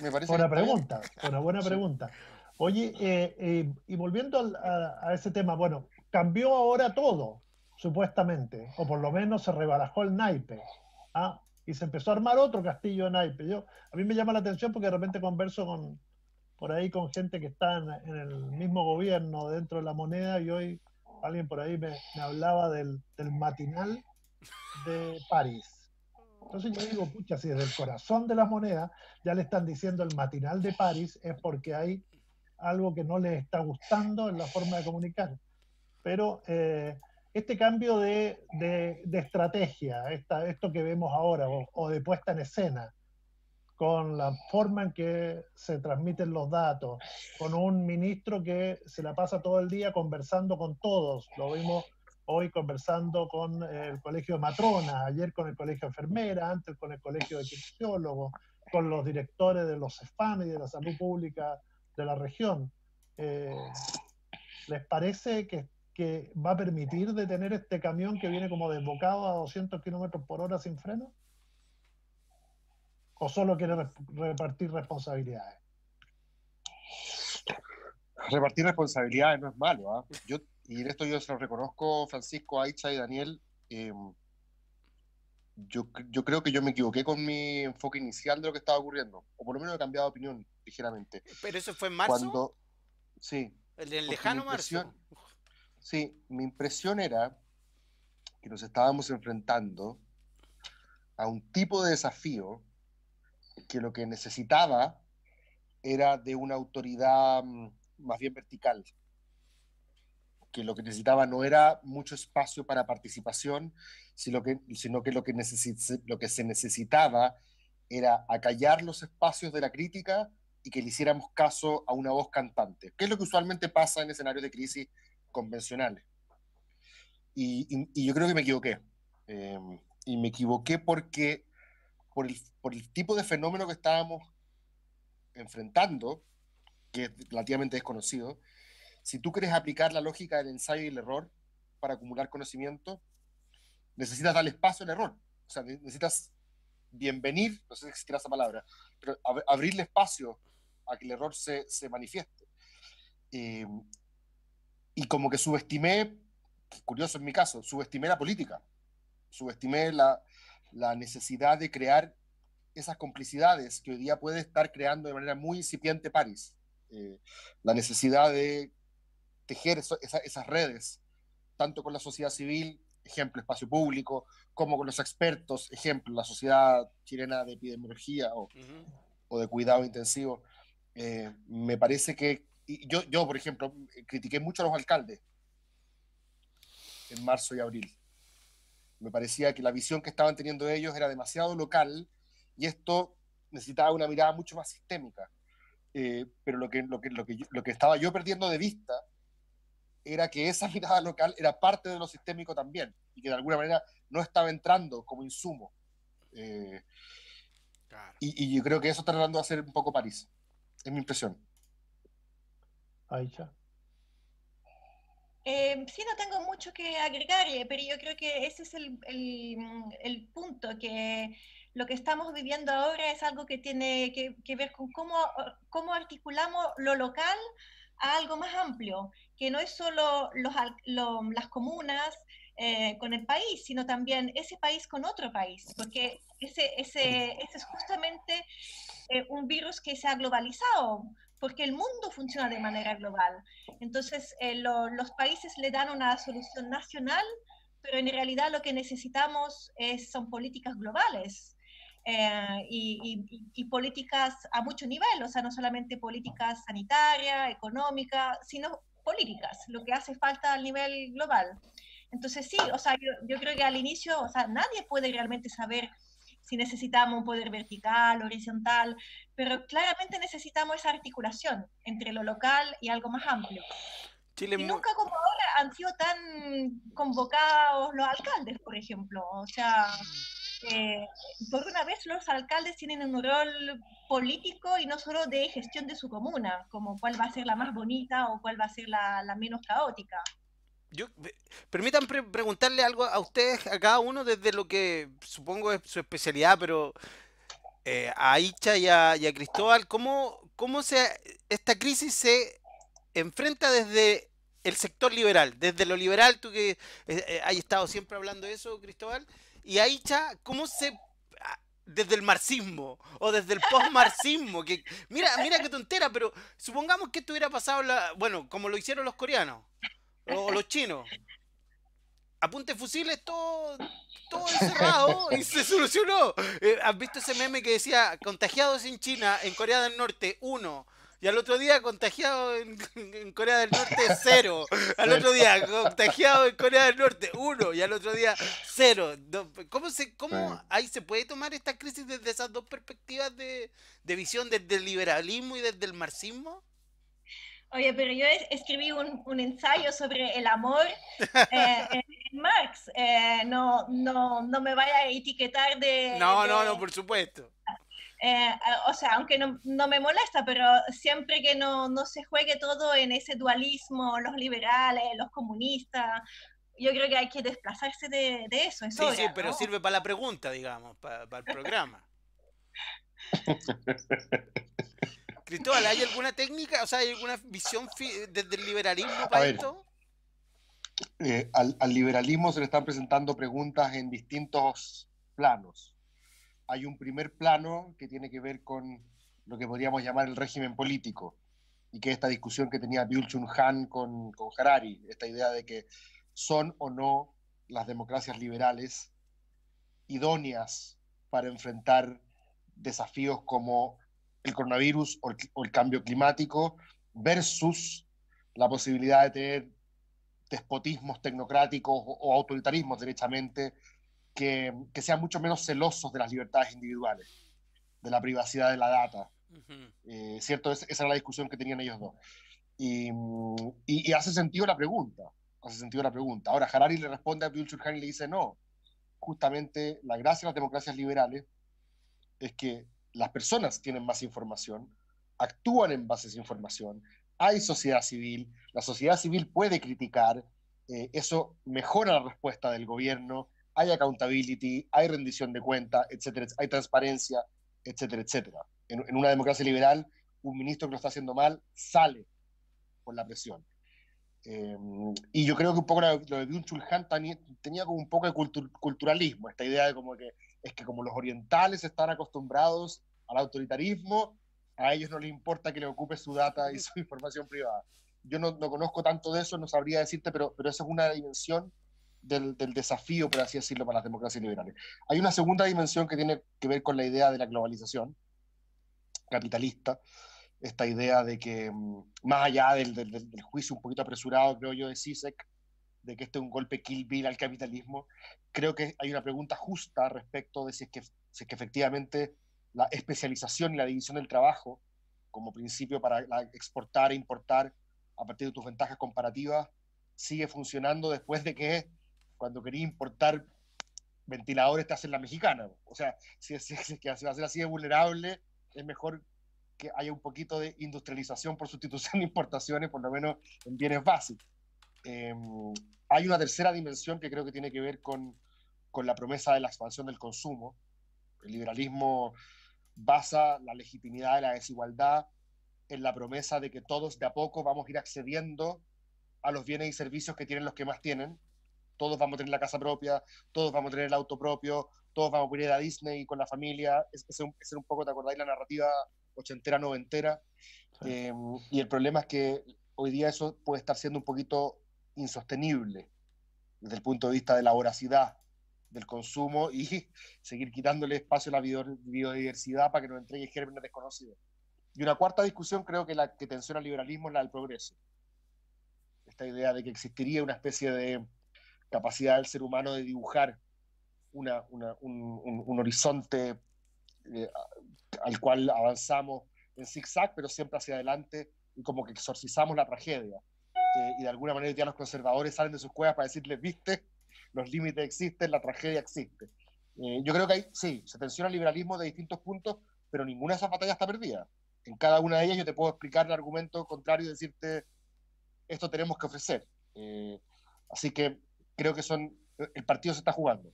Me parece una buena pregunta. Oye, y volviendo a ese tema, bueno, cambió ahora todo, supuestamente, o por lo menos se rebarajó el naipe. Y se empezó a armar otro castillo de naipes. A mí me llama la atención porque de repente converso por ahí con gente que está en el mismo gobierno dentro de la Moneda, y hoy alguien por ahí me hablaba del matinal de París. Entonces yo digo, pucha, si desde el corazón de la Moneda ya le están diciendo el matinal de París, es porque hay algo que no les está gustando en la forma de comunicar. Pero este cambio de estrategia, esto que vemos ahora, o de puesta en escena, con la forma en que se transmiten los datos, con un ministro que se la pasa todo el día conversando con todos. Lo vimos hoy conversando con el colegio de matronas, ayer con el colegio de enfermeras, antes con el colegio de kinesiólogos, con los directores de los CEFAM y de la salud pública de la región. ¿Les parece que va a permitir detener este camión que viene como desbocado a 200 kilómetros por hora sin freno? ¿O solo quiere repartir responsabilidades? Repartir responsabilidades no es malo, y en esto yo se lo reconozco, Francisco, Aicha y Daniel. Yo creo que yo me equivoqué con mi enfoque inicial de lo que estaba ocurriendo, o por lo menos he cambiado de opinión ligeramente. ¿Pero eso fue en marzo? Sí. ¿El lejano marzo? Sí, mi impresión era que nos estábamos enfrentando a un tipo de desafío que lo que necesitaba era de una autoridad más bien vertical, que lo que necesitaba no era mucho espacio para participación, sino que lo que se necesitaba era acallar los espacios de la crítica y que le hiciéramos caso a una voz cantante, que es lo que usualmente pasa en escenarios de crisis convencionales. Y yo creo que me equivoqué. Y me equivoqué porque por el tipo de fenómeno que estábamos enfrentando, que es relativamente desconocido, si tú quieres aplicar la lógica del ensayo y el error para acumular conocimiento, necesitas darle espacio al error. O sea, necesitas bienvenir, no sé si existirá esa palabra, pero abrirle espacio a que el error se manifieste. Y como que subestimé, curioso en mi caso, subestimé la política, subestimé la necesidad de crear esas complicidades que hoy día puede estar creando de manera muy incipiente París. La necesidad de tejer esas redes, tanto con la sociedad civil, ejemplo, espacio público, como con los expertos, ejemplo, la Sociedad Chilena de Epidemiología o de Cuidado Intensivo. Me parece que y yo, por ejemplo, critiqué mucho a los alcaldes en marzo y abril. Me parecía que la visión que estaban teniendo ellos era demasiado local y esto necesitaba una mirada mucho más sistémica. Pero lo que estaba yo perdiendo de vista era que esa mirada local era parte de lo sistémico también y que de alguna manera no estaba entrando como insumo. Claro. Y yo creo que eso está tratando de hacer un poco París. Es mi impresión. Aicha. Sí, no tengo mucho que agregar, pero yo creo que ese es el punto, que lo que estamos viviendo ahora es algo que tiene que ver con cómo articulamos lo local a algo más amplio, que no es solo las comunas con el país, sino también ese país con otro país, porque ese es justamente un virus que se ha globalizado, porque el mundo funciona de manera global. Entonces, los países le dan una solución nacional, pero en realidad lo que necesitamos son políticas globales. Y políticas a mucho nivel, o sea, no solamente políticas sanitarias, económicas, sino políticas, lo que hace falta al nivel global. Entonces sí, o sea, yo creo que al inicio, o sea, nadie puede realmente saber si necesitamos un poder vertical, horizontal, pero claramente necesitamos esa articulación entre lo local y algo más amplio. Chile Y nunca como ahora han sido tan convocados los alcaldes, por ejemplo. O sea, por una vez los alcaldes tienen un rol político y no solo de gestión de su comuna, como cuál va a ser la más bonita o cuál va a ser la menos caótica. Permitan preguntarle algo a ustedes, a cada uno, desde lo que supongo es su especialidad, pero a Aicha y a Cristóbal, ¿cómo esta crisis se enfrenta desde el sector liberal? Desde lo liberal, tú que has estado siempre hablando de eso, Cristóbal, y Aicha, desde el marxismo o desde el postmarxismo, que mira qué tontera, pero supongamos que esto hubiera pasado, bueno, como lo hicieron los coreanos o los chinos. Apunte fusiles, todo encerrado y se solucionó. ¿Has visto ese meme que decía contagiados en China, en Corea del Norte, 1? Y al otro día contagiado en Corea del Norte, 0. Al otro día contagiado en Corea del Norte, 1. Y al otro día, 0. ¿Cómo ahí se puede tomar esta crisis desde esas dos perspectivas de visión, desde el liberalismo y desde el marxismo? Oye, pero yo escribí un ensayo sobre el amor en Marx. No me vaya a etiquetar No, por supuesto. O sea, aunque no me molesta, pero siempre que no se juegue todo en ese dualismo, los liberales, los comunistas, yo creo que hay que desplazarse de eso. Es Sí, hora, pero ¿no? sirve para la pregunta, digamos, para el programa. Cristóbal, ¿hay alguna técnica, o sea, hay alguna visión desde el liberalismo para esto? Al liberalismo se le están presentando preguntas en distintos planos. Hay un primer plano que tiene que ver con lo que podríamos llamar el régimen político, y que es esta discusión que tenía Byung-Chul Han con Harari, esta idea de que son o no las democracias liberales idóneas para enfrentar desafíos como el coronavirus o el cambio climático versus la posibilidad de tener despotismos tecnocráticos o autoritarismos derechamente que sean mucho menos celosos de las libertades individuales, de la privacidad de la data. ¿Cierto? Esa era la discusión que tenían ellos dos. Y hace sentido la pregunta. Ahora, Harari le responde a Byung-Chul Han y le dice, no, justamente la gracia de las democracias liberales es que las personas tienen más información, actúan en base a esa información, hay sociedad civil, la sociedad civil puede criticar, eso mejora la respuesta del gobierno, hay accountability, hay rendición de cuentas, etcétera, hay transparencia, etcétera, etcétera. En una democracia liberal, un ministro que lo está haciendo mal sale por la presión. Y yo creo que un poco lo de Byung-Chul Han tenía como un poco de culturalismo, esta idea de como que es que como los orientales están acostumbrados al autoritarismo, a ellos no les importa que les ocupe su data y su información privada. Yo no conozco tanto de eso, no sabría decirte, pero esa es una dimensión del desafío, por así decirlo, para las democracias liberales. Hay una segunda dimensión que tiene que ver con la idea de la globalización capitalista, esta idea de que, más allá del juicio un poquito apresurado, creo yo, de Zizek, de que este es un golpe kill bill al capitalismo, creo que hay una pregunta justa respecto de si es que efectivamente la especialización y la división del trabajo como principio para exportar e importar a partir de tus ventajas comparativas sigue funcionando después de que cuando querías importar ventiladores te hacen la mexicana. O sea, si va a ser así de vulnerable, es mejor que haya un poquito de industrialización por sustitución de importaciones, por lo menos en bienes básicos. Hay una tercera dimensión que creo que tiene que ver con la promesa de la expansión del consumo. El liberalismo basa la legitimidad de la desigualdad en la promesa de que todos de a poco vamos a ir accediendo a los bienes y servicios que tienen los que más tienen. Todos vamos a tener la casa propia, todos vamos a tener el auto propio, todos vamos a poder ir a Disney con la familia. Es un poco, ¿te acordáis la narrativa ochentera, noventera? Sí. Y el problema es que hoy día eso puede estar siendo un poquito insostenible desde el punto de vista de la voracidad del consumo y seguir quitándole espacio a la biodiversidad para que nos entregue gérmenes desconocidos. Y una cuarta discusión creo que la que tensiona el liberalismo es la del progreso. Esta idea de que existiría una especie de capacidad del ser humano de dibujar un horizonte al cual avanzamos en zigzag, pero siempre hacia adelante, y como que exorcizamos la tragedia. Y de alguna manera ya los conservadores salen de sus cuevas para decirles, viste, los límites existen, la tragedia existe. Yo creo que ahí sí, se tensiona el liberalismo de distintos puntos, pero ninguna de esas batallas está perdida. En cada una de ellas yo te puedo explicar el argumento contrario y decirte, esto tenemos que ofrecer. Así que creo que el partido se está jugando.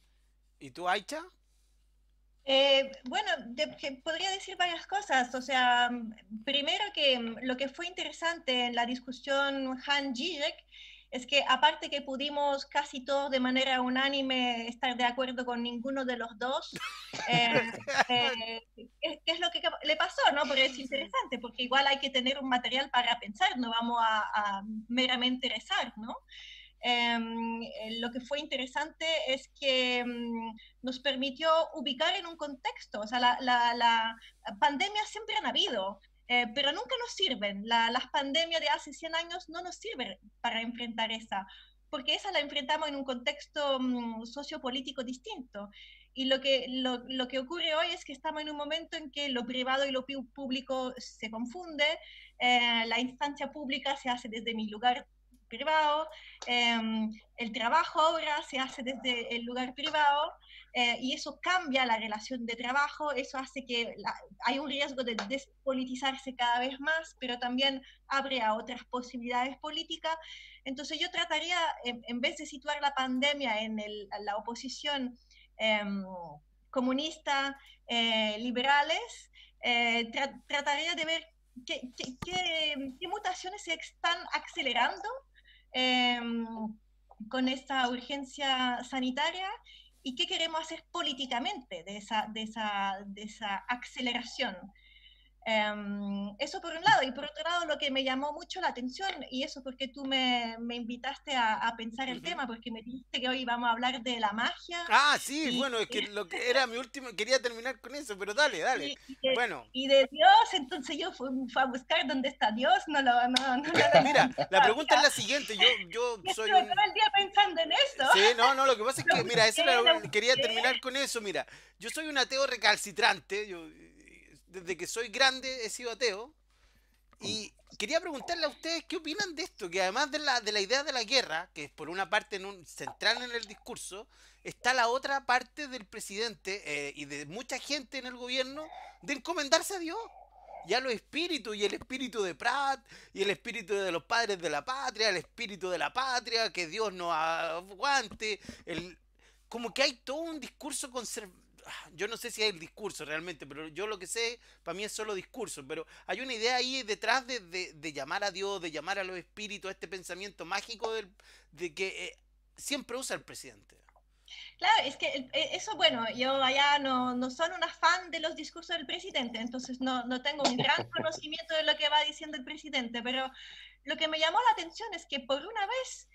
¿Y tú, Aicha? Bueno, podría decir varias cosas. O sea, primero que lo que fue interesante en la discusión Han-Zizek es que aparte que pudimos casi todos de manera unánime estar de acuerdo con ninguno de los dos, ¿qué es lo que le pasó? ¿No? Porque es interesante, porque igual hay que tener un material para pensar, no vamos a meramente rezar, ¿no? Lo que fue interesante es que nos permitió ubicar en un contexto. O sea, la pandemia siempre han habido, pero nunca nos sirven. Las pandemias de hace 100 años no nos sirven para enfrentar esa, porque esa la enfrentamos en un contexto sociopolítico distinto. Y lo que ocurre hoy es que estamos en un momento en que lo privado y lo público se confunde, la instancia pública se hace desde mi lugar privado, el trabajo ahora se hace desde el lugar privado, y eso cambia la relación de trabajo, eso hace que hay un riesgo de despolitizarse cada vez más, pero también abre a otras posibilidades políticas. Entonces yo trataría, en vez de situar la pandemia en la oposición comunista, liberales, trataría de ver qué mutaciones se están acelerando con esta urgencia sanitaria y qué queremos hacer políticamente de esa aceleración. Eso por un lado, y por otro lado lo que me llamó mucho la atención, y eso porque tú me invitaste a pensar el tema, porque me dijiste que hoy vamos a hablar de la magia. Ah, sí, bueno, es que lo que era mi último, quería terminar con eso, pero dale. Bueno. Y de Dios, entonces yo fui a buscar dónde está Dios, no Mira, la pregunta es la siguiente, yo soy todo el día pensando en eso. Sí, no, lo que pasa es que, mira, quería terminar con eso, mira, yo soy un ateo recalcitrante, desde que soy grande he sido ateo, y quería preguntarle a ustedes qué opinan de esto, que además de la idea de la guerra, que es por una parte central en el discurso, está la otra parte del presidente y de mucha gente en el gobierno de encomendarse a Dios y a los espíritus, y el espíritu de Prat, y el espíritu de los padres de la patria, el espíritu de la patria, que Dios nos aguante, como que hay todo un discurso conservador. Yo no sé si hay el discurso realmente, pero yo lo que sé, para mí es solo discurso, pero hay una idea ahí detrás de llamar a Dios, de llamar a los espíritus, a este pensamiento mágico de que siempre usa el presidente. Claro, es que eso, bueno, yo allá no soy una fan de los discursos del presidente, entonces no tengo un gran conocimiento de lo que va diciendo el presidente, pero lo que me llamó la atención es que por una vez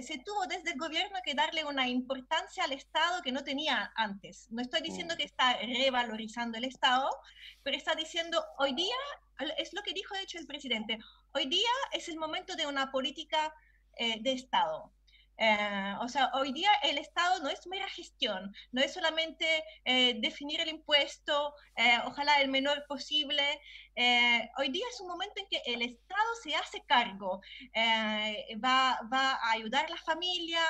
se tuvo desde el gobierno que darle una importancia al Estado que no tenía antes. No estoy diciendo que está revalorizando el Estado, pero está diciendo hoy día, es lo que dijo de hecho el presidente, hoy día es el momento de una política de Estado. O sea, hoy día el Estado no es mera gestión, no es solamente definir el impuesto, ojalá el menor posible. Hoy día es un momento en que el Estado se hace cargo, va a ayudar a la familia,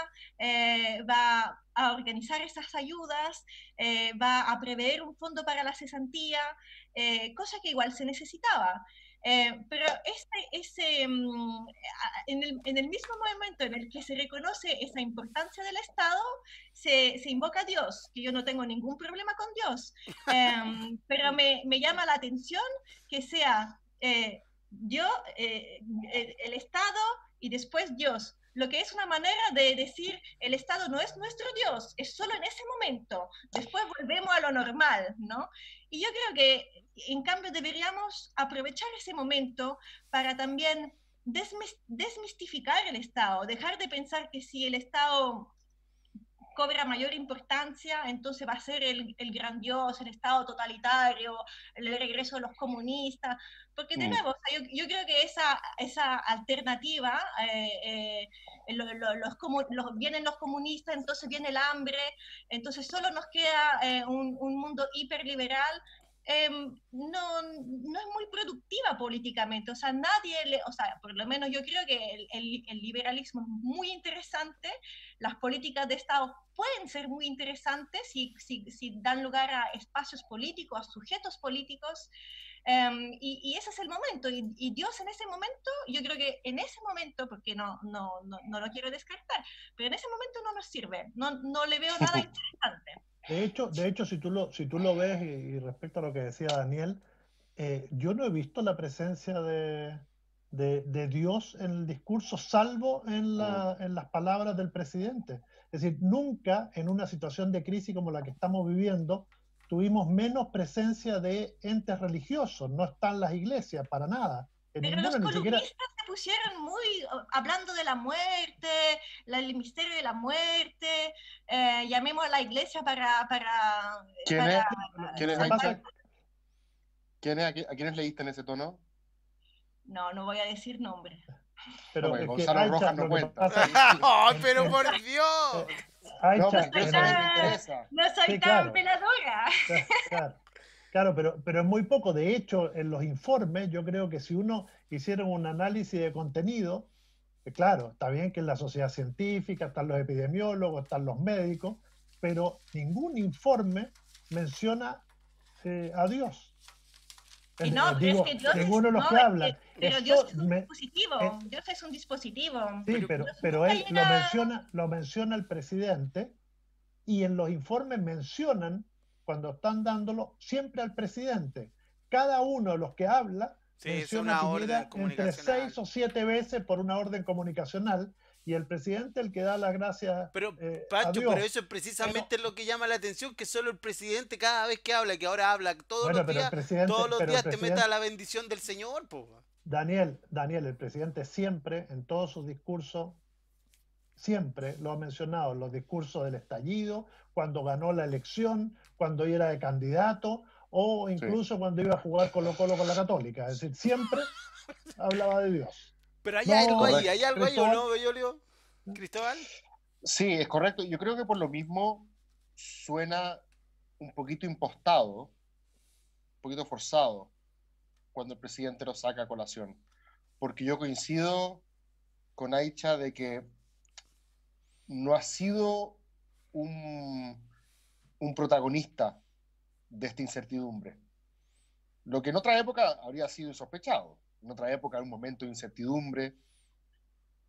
va a organizar esas ayudas, va a prever un fondo para la cesantía, cosa que igual se necesitaba. Pero en el mismo momento en el que se reconoce esa importancia del Estado, se invoca a Dios, que yo no tengo ningún problema con Dios, pero me llama la atención que sea yo, el Estado y después Dios, lo que es una manera de decir el Estado no es nuestro Dios, es solo en ese momento, después volvemos a lo normal, ¿no? Y yo creo que en cambio deberíamos aprovechar ese momento para también desmistificar el Estado, dejar de pensar que si el Estado cobra mayor importancia, entonces va a ser el gran Dios, el Estado totalitario, el regreso de los comunistas, porque de nuevo, o sea, yo creo que esa alternativa, vienen los comunistas, entonces viene el hambre, entonces solo nos queda un mundo hiperliberal. No es muy productiva políticamente, o sea, o sea, por lo menos yo creo que el liberalismo es muy interesante, las políticas de Estado pueden ser muy interesantes si dan lugar a espacios políticos, a sujetos políticos, y ese es el momento, y Dios en ese momento, yo creo que en ese momento, porque no lo quiero descartar, pero en ese momento no nos sirve, no le veo nada interesante. De hecho, si tú lo ves y respecto a lo que decía Daniel, yo no he visto la presencia de Dios en el discurso, salvo en las palabras del presidente. Es decir, nunca en una situación de crisis como la que estamos viviendo tuvimos menos presencia de entes religiosos. No están las iglesias para nada. En Pero ninguna, los ni siquiera. columnistas se pusieron muy hablando de la muerte, el misterio de la muerte, llamemos a la iglesia ¿Quién es? ¿Quién es? Lo que pasa, ¿A quiénes leíste en ese tono? no voy a decir nombre. pero Porque es que Gonzalo Aicha, Rojas no lo que cuenta. pasa ¡Oh, en- pero en- por Dios! Aicha, No, porque quiero saber, me interesa. No soy sí, tan claro. peladora. Claro, claro, pero es muy poco. De hecho, en los informes, yo creo que si uno hiciera un análisis de contenido, claro, está bien que en la sociedad científica están los epidemiólogos, están los médicos, pero ningún informe menciona a Dios. Y no, pero Digo, es que Dios ninguno de los no, que hablan. pero Dios es un dispositivo. Dios es un dispositivo. Sí, Pero- pero él lo menciona el presidente, y en los informes mencionan, cuando están dándolo, siempre al presidente. Cada uno de los que habla Sí, es menciona a una orden Piñera entre comunicacional. 6 o 7 veces por una orden comunicacional, y el presidente el que da las gracias Pero, a Pancho, Dios. pero eso es precisamente lo que llama la atención, que solo el presidente cada vez que habla, que ahora habla Bueno, pero el todos los días te presidente, meta la bendición del Señor, po. Daniel, el presidente siempre, en todos sus discursos, siempre lo ha mencionado, en los discursos del estallido, cuando ganó la elección, cuando era de candidato, o incluso cuando iba a jugar Colo-Colo con la Católica. Es decir, siempre hablaba de Dios. Pero hay No, algo ahí, correcto. hay algo ahí, ¿o Cristóbal. no, Bellolio? ¿Cristóbal? Sí, es correcto. Yo creo que por lo mismo suena un poquito impostado, un poquito forzado, cuando el presidente lo saca a colación. Porque yo coincido con Aicha de que no ha sido un protagonista de esta incertidumbre. Lo que en otra época habría sido insospechado. En otra época, en un momento de incertidumbre,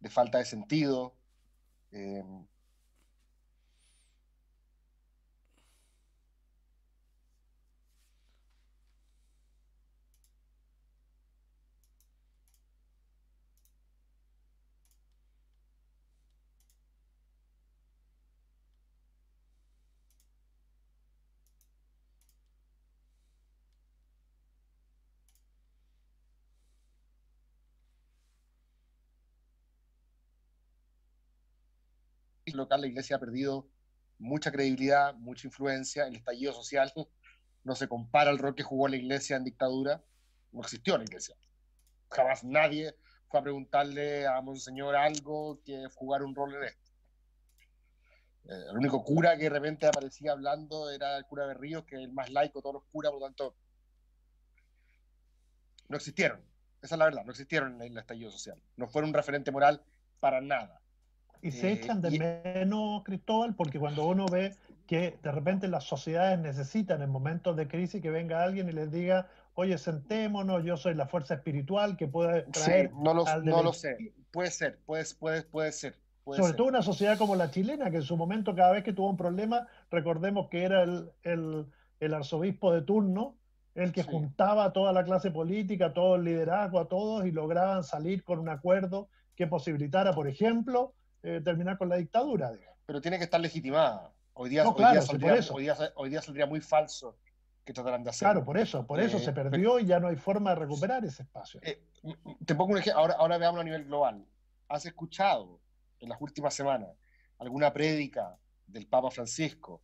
de falta de sentido. local, la Iglesia ha perdido mucha credibilidad, mucha influencia. El estallido social no se compara al rol que jugó la Iglesia en dictadura. No existió la Iglesia. Jamás nadie fue a preguntarle a Monseñor algo que jugar un rol en esto. El único cura que de repente aparecía hablando era el cura Berríos, que es el más laico de todos los curas, por lo tanto, no existieron. Esa es la verdad, no existieron en el estallido social. No fueron un referente moral para nada. Y se echan de menos, Cristóbal, porque cuando uno ve que de repente las sociedades necesitan en momentos de crisis que venga alguien y les diga, oye, sentémonos, yo soy la fuerza espiritual que puede traer... Sí, no lo sé. Puede ser. Sobre todo una sociedad como la chilena, que en su momento cada vez que tuvo un problema, recordemos que era el arzobispo de turno, el que juntaba a toda la clase política, todo el liderazgo, a todos, y lograban salir con un acuerdo que posibilitara, por ejemplo, terminar con la dictadura. Digamos. Pero tiene que estar legitimada. Hoy día saldría muy falso que trataran de hacerlo. Claro, por eso se perdió y ya no hay forma de recuperar ese espacio. Te pongo un ejemplo, ahora veámoslo a nivel global. ¿Has escuchado en las últimas semanas alguna prédica del Papa Francisco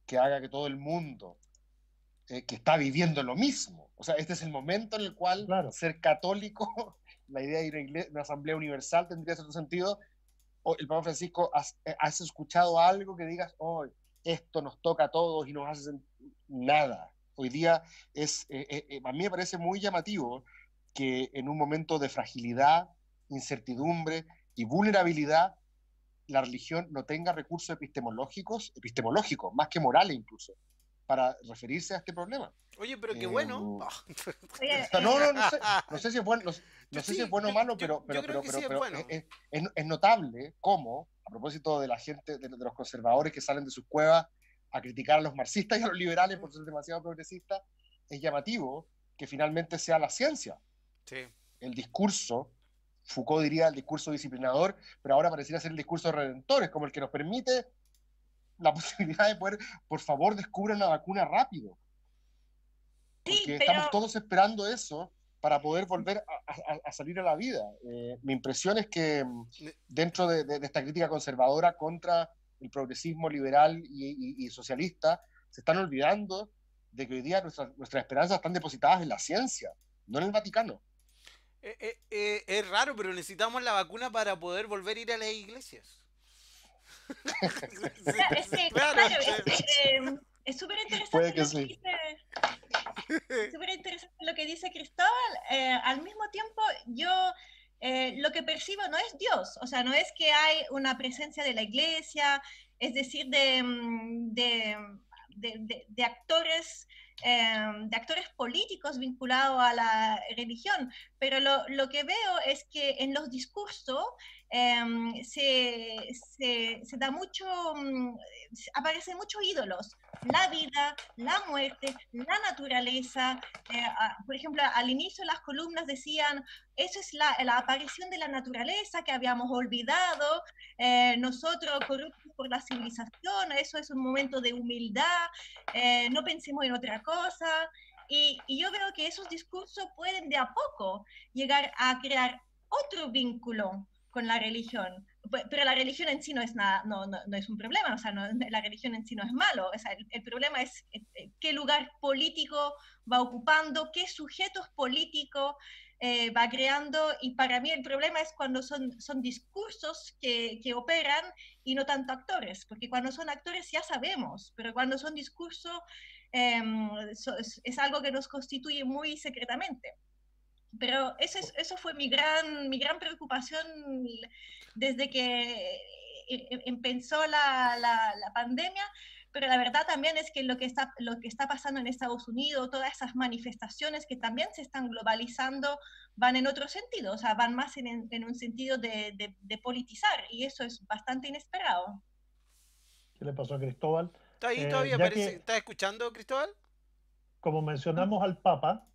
que haga que todo el mundo que está viviendo lo mismo? O sea, este es el momento en el cual ser católico, la idea de ir a una asamblea universal tendría cierto sentido. El Papa Francisco, ¿has escuchado algo que digas, oh, esto nos toca a todos y nos hace nada? Hoy día a mí me parece muy llamativo que en un momento de fragilidad, incertidumbre y vulnerabilidad, la religión no tenga recursos epistemológicos, más que morales incluso, para referirse a este problema. Oye, pero qué bueno. No sé si es bueno, no sé si es bueno o malo, pero es notable cómo, a propósito de la gente, de los conservadores que salen de sus cuevas a criticar a los marxistas y a los liberales por ser demasiado progresistas, es llamativo que finalmente sea la ciencia. Sí. El discurso, Foucault diría el discurso disciplinador, pero ahora pareciera ser el discurso redentor, es como el que nos permite la posibilidad de poder, por favor, descubrir una vacuna rápido. Porque estamos todos esperando eso para poder volver a salir a la vida. Mi impresión es que dentro de esta crítica conservadora contra el progresismo liberal y socialista, se están olvidando de que hoy día nuestras esperanzas están depositadas en la ciencia, no en el Vaticano. Es raro, pero necesitamos la vacuna para poder volver a ir a las iglesias. Es súper interesante. Puede que sí. Súper interesante lo que dice Cristóbal. Al mismo tiempo, yo lo que percibo no es Dios, o sea, no es que hay una presencia de la iglesia, es decir, de actores políticos vinculados a la religión, pero lo que veo es que en los discursos se da mucho, aparecen muchos ídolos, la vida, la muerte, la naturaleza. Por ejemplo, al inicio las columnas decían, eso es la aparición de la naturaleza que habíamos olvidado, nosotros corruptos por la civilización, eso es un momento de humildad, no pensemos en otra cosa. Y yo veo que esos discursos pueden de a poco llegar a crear otro vínculo con la religión, pero la religión en sí no es nada, no es un problema, o sea, la religión en sí no es malo, o sea, el problema es qué lugar político va ocupando, qué sujetos políticos va creando, y para mí el problema es cuando son discursos que operan y no tanto actores, porque cuando son actores ya sabemos, pero cuando son discursos es algo que nos constituye muy secretamente. Pero eso fue mi gran preocupación desde que empezó la pandemia, pero la verdad también es que lo que está pasando en Estados Unidos, todas esas manifestaciones que también se están globalizando, van en otro sentido, o sea, van más en un sentido de politizar, y eso es bastante inesperado. ¿Qué le pasó a Cristóbal? ¿Está ahí todavía? ¿Estás escuchando, Cristóbal? Como mencionamos al Papa,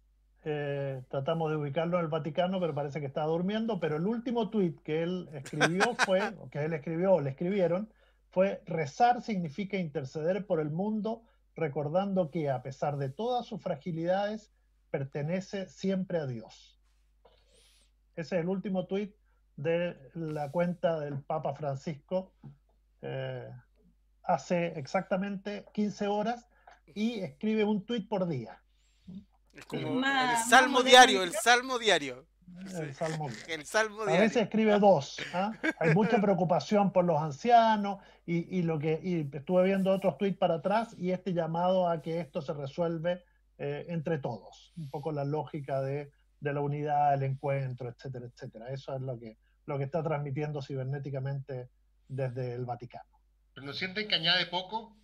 tratamos de ubicarlo en el Vaticano, pero parece que está durmiendo, pero el último tuit que él escribió le escribieron, fue: rezar significa interceder por el mundo, recordando que a pesar de todas sus fragilidades, pertenece siempre a Dios. Ese es el último tuit de la cuenta del Papa Francisco, hace exactamente 15 horas y escribe un tuit por día. Es como Más- el más salmo diario, el salmo diario. El salmo diario. El salmo A diario. veces escribe dos. ¿Ah? Hay mucha preocupación por los ancianos y estuve viendo otros tweets para atrás y este llamado a que esto se resuelve entre todos. Un poco la lógica de la unidad, el encuentro, etcétera, etcétera. Eso es lo que está transmitiendo cibernéticamente desde el Vaticano. ¿Pero no sienten que añade poco?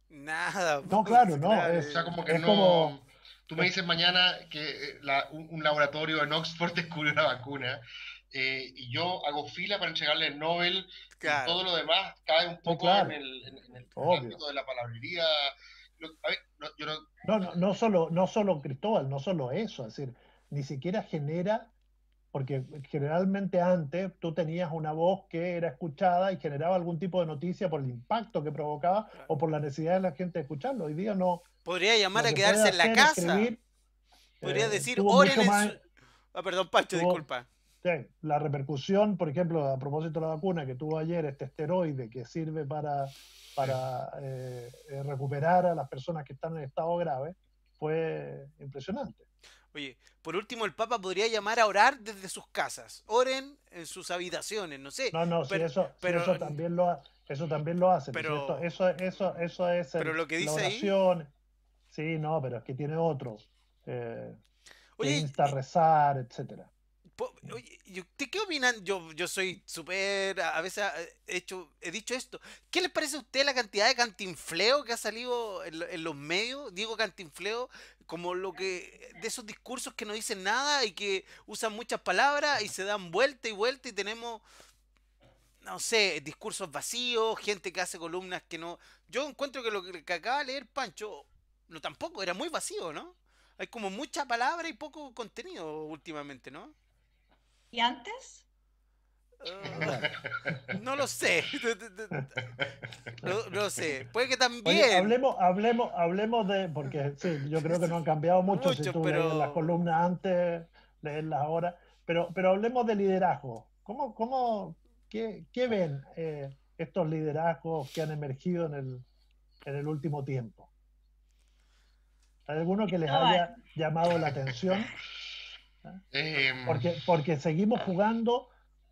Nada, No, pues, claro, no, claro, O sea, como que es no... como... Tú me dices mañana que un laboratorio en Oxford descubrió una vacuna y yo hago fila para entregarle el Nobel y claro. todo lo demás cae un poco claro, en el obvio. ámbito de la palabrería. A ver, yo no... No solo Cristóbal, no solo eso, es decir, ni siquiera genera, porque generalmente antes tú tenías una voz que era escuchada y generaba algún tipo de noticia por el impacto que provocaba Claro. o por la necesidad de la gente de escucharlo. Hoy día no, Podría llamar lo a que quedarse puede en la hacer, casa. escribir, Podría decir, tuvo oren mucho en más, su... Ah, perdón, Pancho, tuvo, disculpa. sí, la repercusión, por ejemplo, a propósito de la vacuna que tuvo ayer, este esteroide que sirve para recuperar a las personas que están en estado grave, fue impresionante. Oye, por último, el Papa podría llamar a orar desde sus casas. Oren en sus habitaciones, no sé. No, sí, Pero, eso pero, también eso también lo hace. pero, Eso es pero lo que la dice ahí, oración. Sí, no, pero es que tiene otro que oye, insta a rezar, etcétera. Oye, ¿usted qué opinan? Yo soy súper, a veces he dicho esto. ¿Qué les parece a usted la cantidad de cantinfleo que ha salido en los medios? Digo cantinfleo como lo que, de esos discursos que no dicen nada y que usan muchas palabras y se dan vuelta y vuelta y tenemos, no sé, discursos vacíos, gente que hace columnas que no... Yo encuentro que lo que acaba de leer Pancho, no tampoco, era muy vacío, ¿no? Hay como mucha palabra y poco contenido últimamente, ¿no? ¿Y antes? Bueno. No lo sé. No lo sé. Puede que Oye, también. hablemos de, porque sí, yo creo que no han cambiado mucho si Mucho, tú leías las pero. columnas antes, leerlas ahora, pero hablemos de liderazgo. ¿Qué ven estos liderazgos que han emergido en el último tiempo? ¿Hay alguno que les haya llamado la atención? Porque seguimos jugando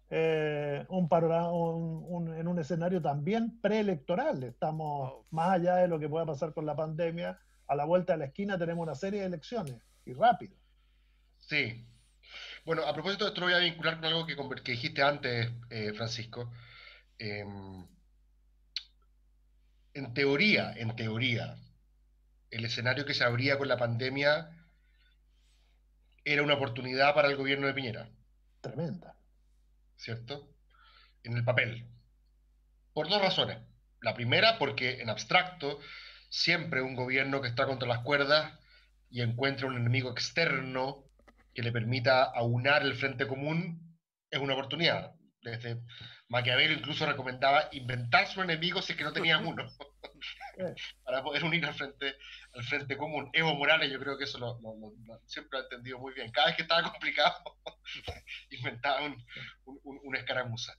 en un escenario también preelectoral. Estamos Oh, más allá de lo que pueda pasar con la pandemia. A la vuelta de la esquina tenemos una serie de elecciones y rápido. Sí. Bueno, a propósito de esto lo voy a vincular con algo que dijiste antes, Francisco. En teoría, el escenario que se abría con la pandemia era una oportunidad para el gobierno de Piñera, Tremenda. ¿cierto? En el papel. Por dos razones. La primera, porque en abstracto, siempre un gobierno que está contra las cuerdas y encuentra un enemigo externo que le permita aunar el frente común es una oportunidad. Desde Maquiavelo incluso recomendaba inventarse un enemigo si es que no tenías uno, para poder unir al frente común. Evo Morales, yo creo que eso siempre lo ha entendido muy bien. Cada vez que estaba complicado, inventaba una escaramuza.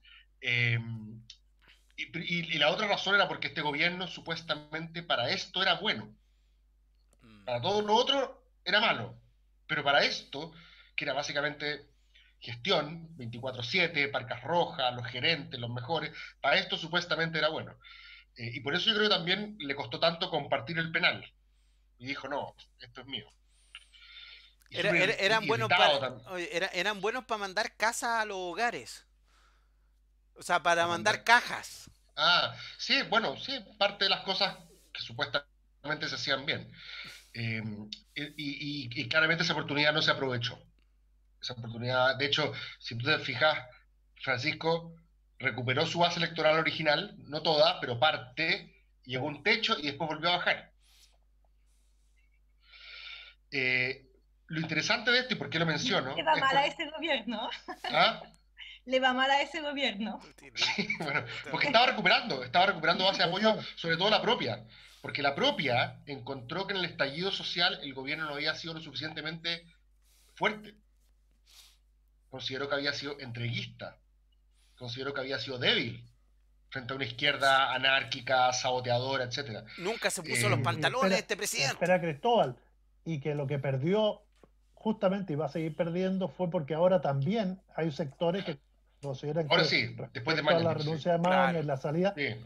Y la otra razón era porque este gobierno supuestamente para esto era bueno. Para todo lo otro era malo. Pero para esto, que era básicamente gestión, 24/7, Parcas Rojas, los gerentes, los mejores, para esto supuestamente era bueno. Y por eso yo creo que también le costó tanto compartir el penal. Y dijo, no, esto es mío. Y súper eran buenos irritado también. eran buenos para mandar casas a los hogares. O sea, para Para mandar mandar. cajas. Sí, bueno, sí, parte de las cosas que supuestamente se hacían bien. Y claramente esa oportunidad no se aprovechó. Esa oportunidad, de hecho, si tú te fijas, Francisco recuperó su base electoral original, no toda, pero parte, llegó a un techo y después volvió a bajar. Lo interesante de esto, y por qué lo menciono, Le va es mal a ese gobierno. ¿Ah? Le va mal a ese gobierno. Sí, bueno, porque estaba recuperando base de apoyo, sobre todo la propia, porque la propia encontró que en el estallido social el gobierno no había sido lo suficientemente fuerte. Consideró que había sido entreguista, consideró que había sido débil frente a una izquierda anárquica, saboteadora, etc. Nunca se puso los pantalones este presidente. Espera, Cristóbal, y que lo que perdió justamente y va a seguir perdiendo fue porque ahora también hay sectores que consideran Ahora que sí, después de respecto a la Mañalich, sí. renuncia de Mañalich, Claro. la salida, Sí.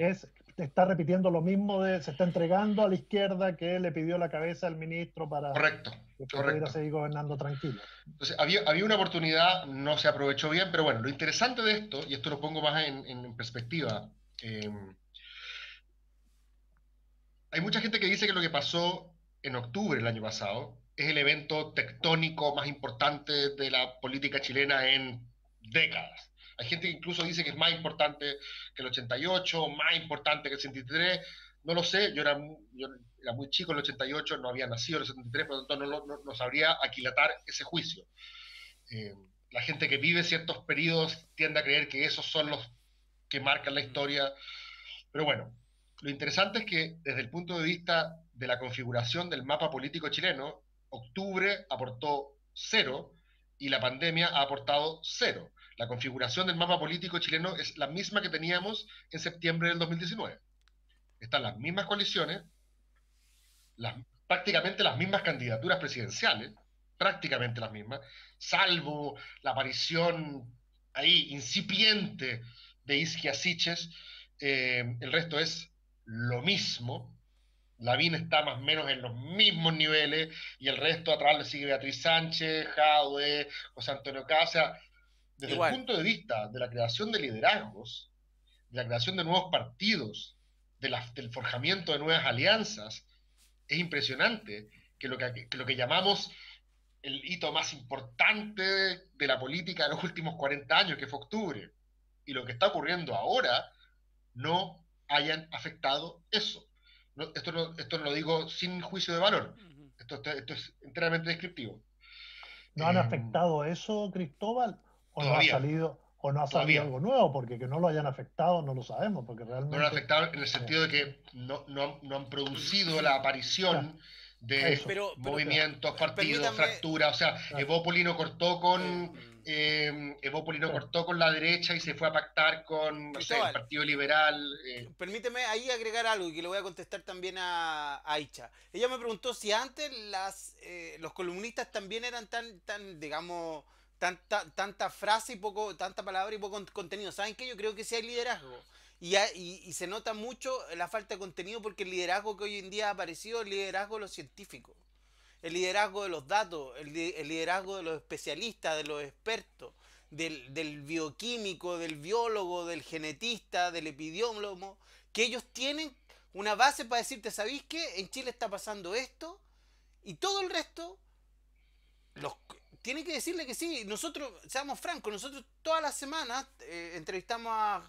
está repitiendo lo mismo, se está entregando a la izquierda que le pidió la cabeza al ministro para Correcto, que pudiera correcto. seguir gobernando tranquilo. Entonces, había una oportunidad, no se aprovechó bien, pero bueno, lo interesante de esto, y esto lo pongo más en perspectiva, hay mucha gente que dice que lo que pasó en octubre del año pasado es el evento tectónico más importante de la política chilena en décadas. Hay gente que incluso dice que es más importante que el 88, más importante que el 73. No lo sé, yo era muy chico en el 88, no había nacido en el 73, por lo tanto no sabría aquilatar ese juicio. La gente que vive ciertos periodos tiende a creer que esos son los que marcan la historia. Pero bueno, lo interesante es que desde el punto de vista de la configuración del mapa político chileno, octubre aportó 0 y la pandemia ha aportado 0. La configuración del mapa político chileno es la misma que teníamos en septiembre del 2019. Están las mismas coaliciones, prácticamente las mismas candidaturas presidenciales, prácticamente las mismas, salvo la aparición ahí incipiente de Isquia Siches. El resto es lo mismo. Lavín está más o menos en los mismos niveles y el resto atrás le sigue Beatriz Sánchez, Jadwe, José Antonio Casa. Desde Igual. el punto de vista de la creación de liderazgos, de la creación de nuevos partidos, del forjamiento de nuevas alianzas, es impresionante que lo que llamamos el hito más importante de la política de los últimos 40 años, que fue octubre, y lo que está ocurriendo ahora, no hayan afectado eso. Esto no lo digo sin juicio de valor. Esto es enteramente descriptivo. ¿No han afectado eso, Cristóbal? ¿O Todavía. no ha salido algo nuevo? Porque que no lo hayan afectado no lo sabemos, porque realmente... No lo han afectado en el sentido de que no han producido la aparición de movimientos, partidos, fracturas. O sea, Evópoli no cortó con... cortó con la derecha y se fue a pactar con el Partido Liberal. Permíteme ahí agregar algo y que le voy a contestar también a Aicha. Ella me preguntó si antes los columnistas también eran tan digamos, tanta frase y tanta palabra y poco contenido. ¿Saben qué? Yo creo que sí hay liderazgo. Y se nota mucho la falta de contenido porque el liderazgo que hoy en día ha aparecido es el liderazgo de los científicos. El liderazgo de los datos, el liderazgo de los especialistas, de los expertos, del bioquímico, del biólogo, del genetista, del epidemiólogo, que ellos tienen una base para decirte, ¿sabéis qué? En Chile está pasando esto, y todo el resto tiene que decirle que sí. Nosotros, seamos francos, nosotros todas las semanas entrevistamos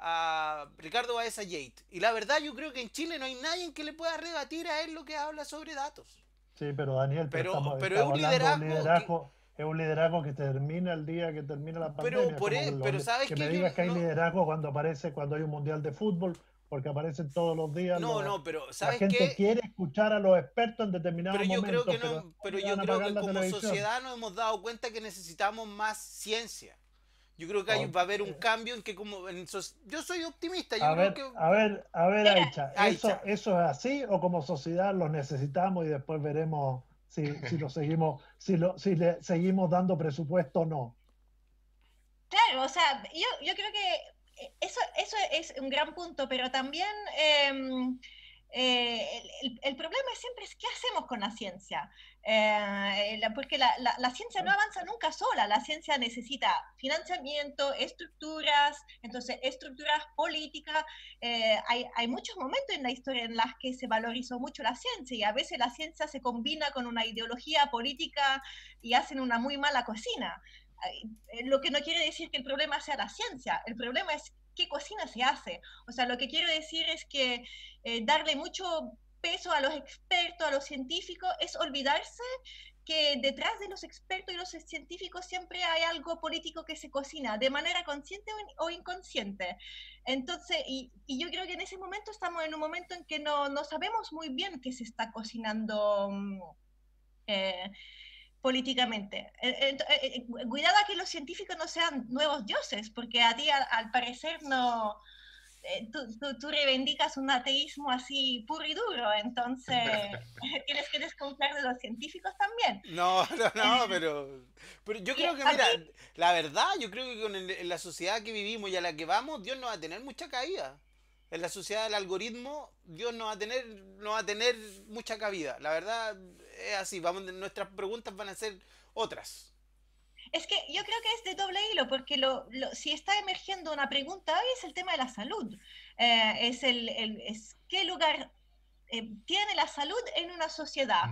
a Ricardo Baeza Yate, y la verdad yo creo que en Chile no hay nadie que le pueda rebatir a él lo que habla sobre datos. Sí, pero Daniel, estamos es un liderazgo, es un liderazgo que termina el día que termina la pandemia. Pero sabes que me digas que hay liderazgo cuando hay un mundial de fútbol, porque aparecen todos los días. Pero ¿sabes la gente qué? quiere escuchar a los expertos en determinados momentos. Pero yo creo que como sociedad nos hemos dado cuenta que necesitamos más ciencia. Yo creo que va a haber un cambio en que yo soy optimista. A ver, Aicha, ¿eso es así o como sociedad lo necesitamos y después veremos si le seguimos dando presupuesto o no? Claro, o sea, yo creo que eso es un gran punto, pero también el problema siempre es qué hacemos con la ciencia. Porque la ciencia no avanza nunca sola, la ciencia necesita financiamiento, estructuras políticas. Hay muchos momentos en la historia en los que se valorizó mucho la ciencia y a veces la ciencia se combina con una ideología política y hacen una muy mala cocina. Lo que no quiere decir que el problema sea la ciencia, el problema es qué cocina se hace. O sea, lo que quiero decir es que darle mucho peso a los expertos, a los científicos, es olvidarse que detrás de los expertos y los científicos siempre hay algo político que se cocina, de manera consciente o inconsciente. Entonces, y yo creo que en ese momento estamos en un momento en que no sabemos muy bien qué se está cocinando políticamente. Cuidado a que los científicos no sean nuevos dioses, porque a ti al parecer no tú reivindicas un ateísmo así puro y duro, entonces tienes que desconfiar de los científicos también. No, no, pero yo creo que, mira, la verdad, yo creo que en la sociedad que vivimos y a la que vamos, Dios no va a tener mucha caída. En la sociedad del algoritmo, Dios no va a tener mucha cabida. La verdad es así, nuestras preguntas van a ser otras. Es que yo creo que es de doble hilo, porque si está emergiendo una pregunta hoy es el tema de la salud. Es qué lugar tiene la salud en una sociedad.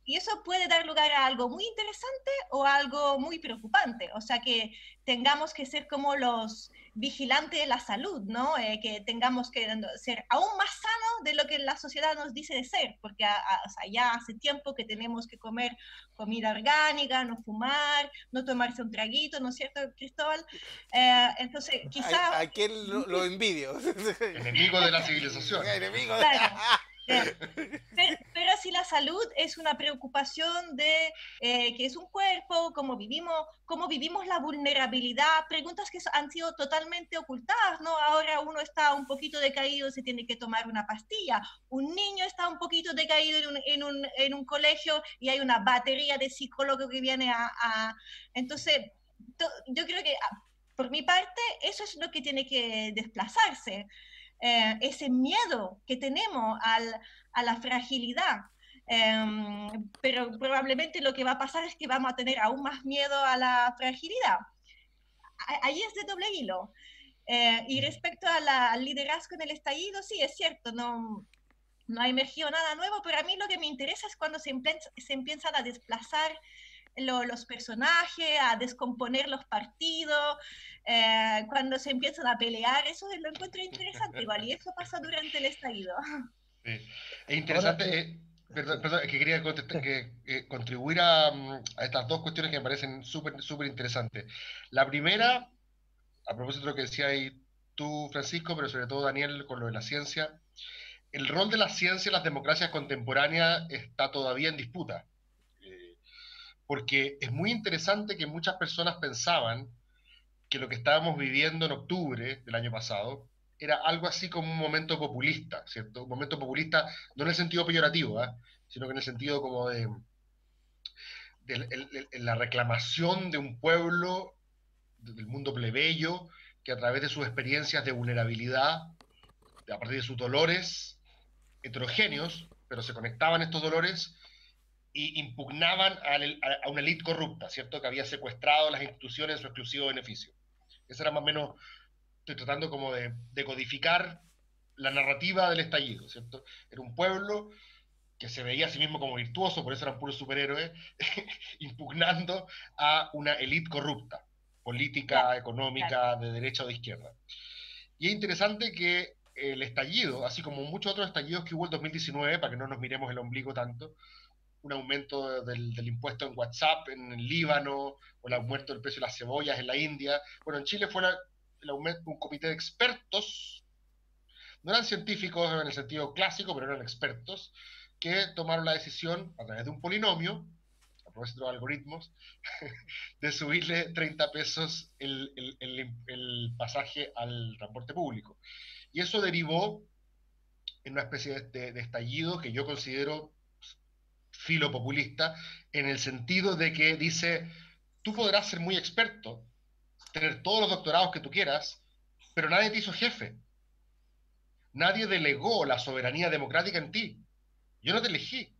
Y eso puede dar lugar a algo muy interesante o a algo muy preocupante. O sea, que tengamos que ser como los vigilantes de la salud, ¿no? Que tengamos que ser aún más sanos de lo que la sociedad nos dice de ser, porque o sea, ya hace tiempo que tenemos que comer comida orgánica, no fumar, no tomarse un traguito, ¿no es cierto, Cristóbal? Entonces, quizá... ¿A quién lo envidio? Enemigo de la civilización. Enemigo de... Claro. Pero si la salud es una preocupación de que es un cuerpo, cómo vivimos la vulnerabilidad, preguntas que han sido totalmente ocultadas, ¿no? Ahora uno está un poquito decaído, se tiene que tomar una pastilla, un niño está un poquito decaído en un colegio y hay una batería de psicólogos que viene Entonces, yo creo que por mi parte, eso es lo que tiene que desplazarse. Ese miedo que tenemos a la fragilidad. Pero probablemente lo que va a pasar es que vamos a tener aún más miedo a la fragilidad. Ahí es de doble hilo. Y respecto al liderazgo en el estallido, sí, es cierto, no ha emergido nada nuevo, pero a mí lo que me interesa es cuando se empiezan a desplazar los personajes, a descomponer los partidos, cuando se empiezan a pelear, eso lo encuentro interesante igual, y eso pasa durante el estallido. Sí. Es interesante, perdón, es que quería contribuir a estas dos cuestiones que me parecen súper interesantes. La primera, a propósito de lo que decías tú, Francisco, pero sobre todo Daniel, con lo de la ciencia, el rol de la ciencia en las democracias contemporáneas está todavía en disputa. Porque es muy interesante que muchas personas pensaban que lo que estábamos viviendo en octubre del año pasado era algo así como un momento populista, ¿cierto? Un momento populista no en el sentido peyorativo, sino que en el sentido como de la reclamación de un pueblo, del mundo plebeyo, que a través de sus experiencias de vulnerabilidad, a partir de sus dolores heterogéneos, pero se conectaban estos dolores y impugnaban a una élite corrupta, ¿cierto? Que había secuestrado las instituciones en su exclusivo beneficio. Esa era más o menos, estoy tratando como de codificar la narrativa del estallido, ¿cierto? Era un pueblo que se veía a sí mismo como virtuoso, por eso eran puros superhéroes, impugnando a una élite corrupta, política, económica, de derecha o de izquierda. Y es interesante que el estallido, así como muchos otros estallidos que hubo en 2019, para que no nos miremos el ombligo tanto, un aumento del impuesto en WhatsApp en el Líbano, o el aumento del precio de las cebollas en la India. Bueno, en Chile fue un comité de expertos, no eran científicos en el sentido clásico, pero eran expertos, que tomaron la decisión, a través de un polinomio, a propósito de los algoritmos, de subirle 30 pesos el pasaje al transporte público. Y eso derivó en una especie de estallido que yo considero filopopulista, en el sentido de que dice, tú podrás ser muy experto, tener todos los doctorados que tú quieras, pero nadie te hizo jefe. Nadie delegó la soberanía democrática en ti. Yo no te elegí.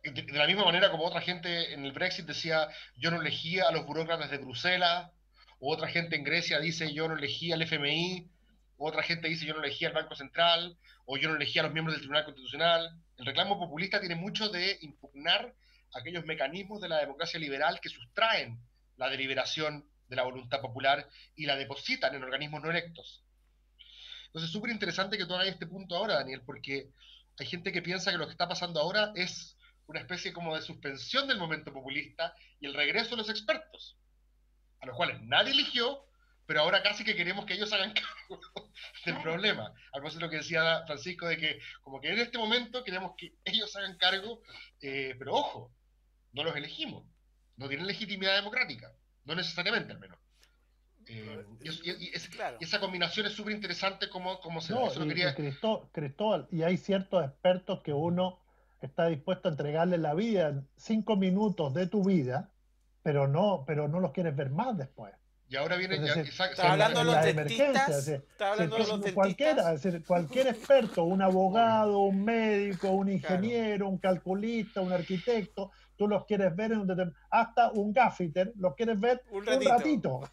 De la misma manera como otra gente en el Brexit decía, yo no elegía a los burócratas de Bruselas, o otra gente en Grecia dice, yo no elegí al FMI, o otra gente dice, yo no elegí al Banco Central, o yo no elegí a los miembros del Tribunal Constitucional. El reclamo populista tiene mucho de impugnar aquellos mecanismos de la democracia liberal que sustraen la deliberación de la voluntad popular y la depositan en organismos no electos. Entonces es súper interesante que tú hagas este punto ahora, Daniel, porque hay gente que piensa que lo que está pasando ahora es una especie como de suspensión del momento populista y el regreso de los expertos, a los cuales nadie eligió, pero ahora casi que queremos que ellos hagan cargo del problema. Algo propósito de lo que decía Francisco, de que como que en este momento queremos que ellos hagan cargo, pero ojo, no los elegimos, no tienen legitimidad democrática, no necesariamente al menos. Claro. Y esa combinación es súper interesante como se da. No, Eso lo y quería... Cristóbal, y hay ciertos expertos que uno está dispuesto a entregarle la vida en 5 minutos de tu vida, pero no los quieres ver más después. Y ahora viene... Es decir, ¿Estás hablando de en los las emergencias, dentistas? ¿Estás hablando de los cualquiera, dentistas? es decir, cualquier experto, un abogado, un médico, un Claro. ingeniero, un calculista, un arquitecto, tú los quieres ver hasta un gaffiter, los quieres ver Un un ratito.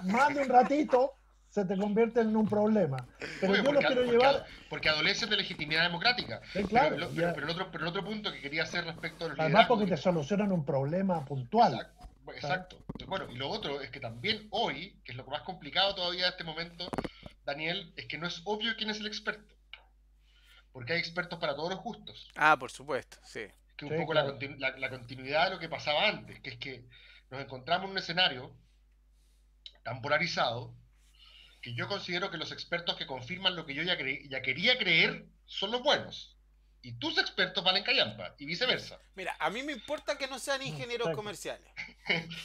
Más de un ratito se te convierte en un problema. Pero Obvio, yo los quiero llevar... porque adolecen de legitimidad democrática. Claro, pero el otro punto que quería hacer respecto a los además liderazgos... porque te solucionan un problema puntual. Exacto. Bueno, y lo otro es que también hoy, que es lo más complicado todavía de este momento, Daniel, es que no es obvio quién es el experto. Porque hay expertos para todos los gustos. Por supuesto, sí. Que un poco claro. la continuidad de lo que pasaba antes, que es que nos encontramos en un escenario tan polarizado que yo considero que los expertos que confirman lo que yo ya quería creer son los buenos. Y tus expertos valen callampa, y viceversa. Mira, a mí me importa que no sean ingenieros comerciales.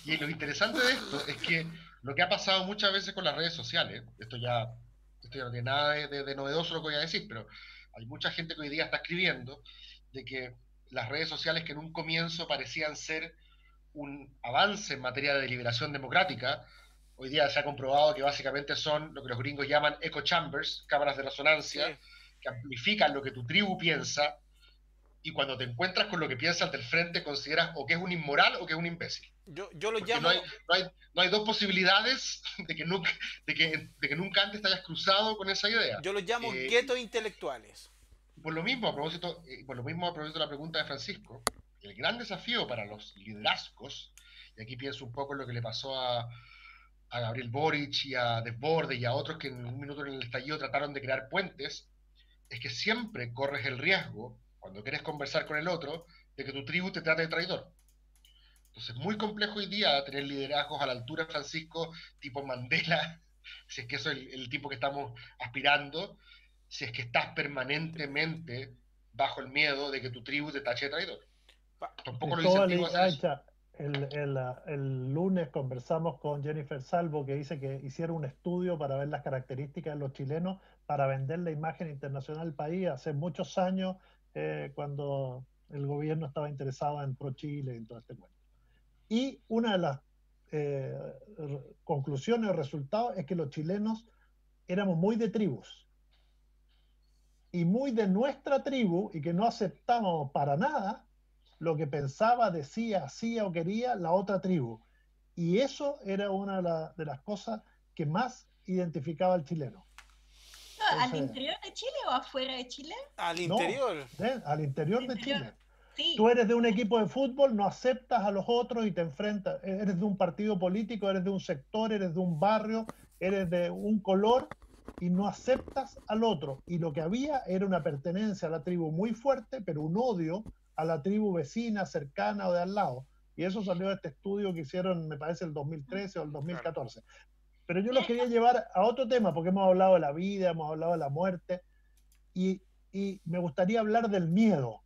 Y lo interesante de esto es que lo que ha pasado muchas veces con las redes sociales, esto ya no tiene nada de novedoso lo que voy a decir, pero hay mucha gente que hoy día está escribiendo de que las redes sociales que en un comienzo parecían ser un avance en materia de liberación democrática, hoy día se ha comprobado que básicamente son lo que los gringos llaman echo chambers, cámaras de resonancia, sí, que amplifican lo que tu tribu piensa, y cuando te encuentras con lo que piensa el del frente, consideras o que es un inmoral o que es un imbécil. Yo lo llamo... No hay dos posibilidades de que nunca antes te hayas cruzado con esa idea. Yo lo llamo guetos intelectuales. Por lo mismo, a propósito de la pregunta de Francisco, el gran desafío para los liderazgos, y aquí pienso un poco en lo que le pasó a Gabriel Boric y a Desbordes y a otros que en un minuto en el estallido trataron de crear puentes, es que siempre corres el riesgo, cuando quieres conversar con el otro, de que tu tribu te trate de traidor. Entonces, muy complejo hoy día tener liderazgos a la altura, Francisco, tipo Mandela, si es que eso es el tipo que estamos aspirando, si es que estás permanentemente bajo el miedo de que tu tribu te tache de traidor. Tampoco lo incentivo a hacer eso. El lunes conversamos con Jennifer Salvo, que dice que hicieron un estudio para ver las características de los chilenos para vender la imagen internacional del país hace muchos años, cuando el gobierno estaba interesado en Pro Chile y todo este cuento. Y una de las conclusiones o resultados es que los chilenos éramos muy de tribus y muy de nuestra tribu, y que no aceptábamos para nada lo que pensaba, decía, hacía o quería la otra tribu. Y eso era una de las cosas que más identificaba al chileno. ¿Al interior de Chile o afuera de Chile? Al interior. Al interior de Chile. Sí. Tú eres de un equipo de fútbol, no aceptas a los otros y te enfrentas. Eres de un partido político, eres de un sector, eres de un barrio, eres de un color y no aceptas al otro. Y lo que había era una pertenencia a la tribu muy fuerte, pero un odio a la tribu vecina, cercana o de al lado. Y eso salió de este estudio que hicieron, me parece, el 2013 o el 2014. Pero yo los quería llevar a otro tema, porque hemos hablado de la vida, hemos hablado de la muerte, y me gustaría hablar del miedo.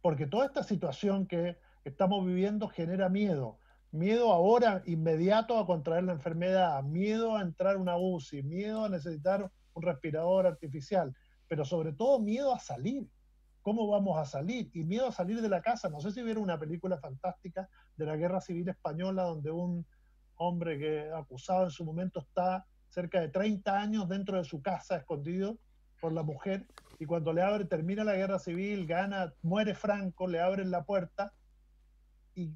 Porque toda esta situación que estamos viviendo genera miedo. Miedo ahora inmediato a contraer la enfermedad, miedo a entrar a una UCI, miedo a necesitar un respirador artificial, pero sobre todo miedo a salir. ¿Cómo vamos a salir? Y miedo a salir de la casa. No sé si vieron una película fantástica de la Guerra Civil Española, donde un hombre que acusado en su momento está cerca de 30 años dentro de su casa, escondido por la mujer, y cuando termina la guerra civil, muere Franco, le abren la puerta y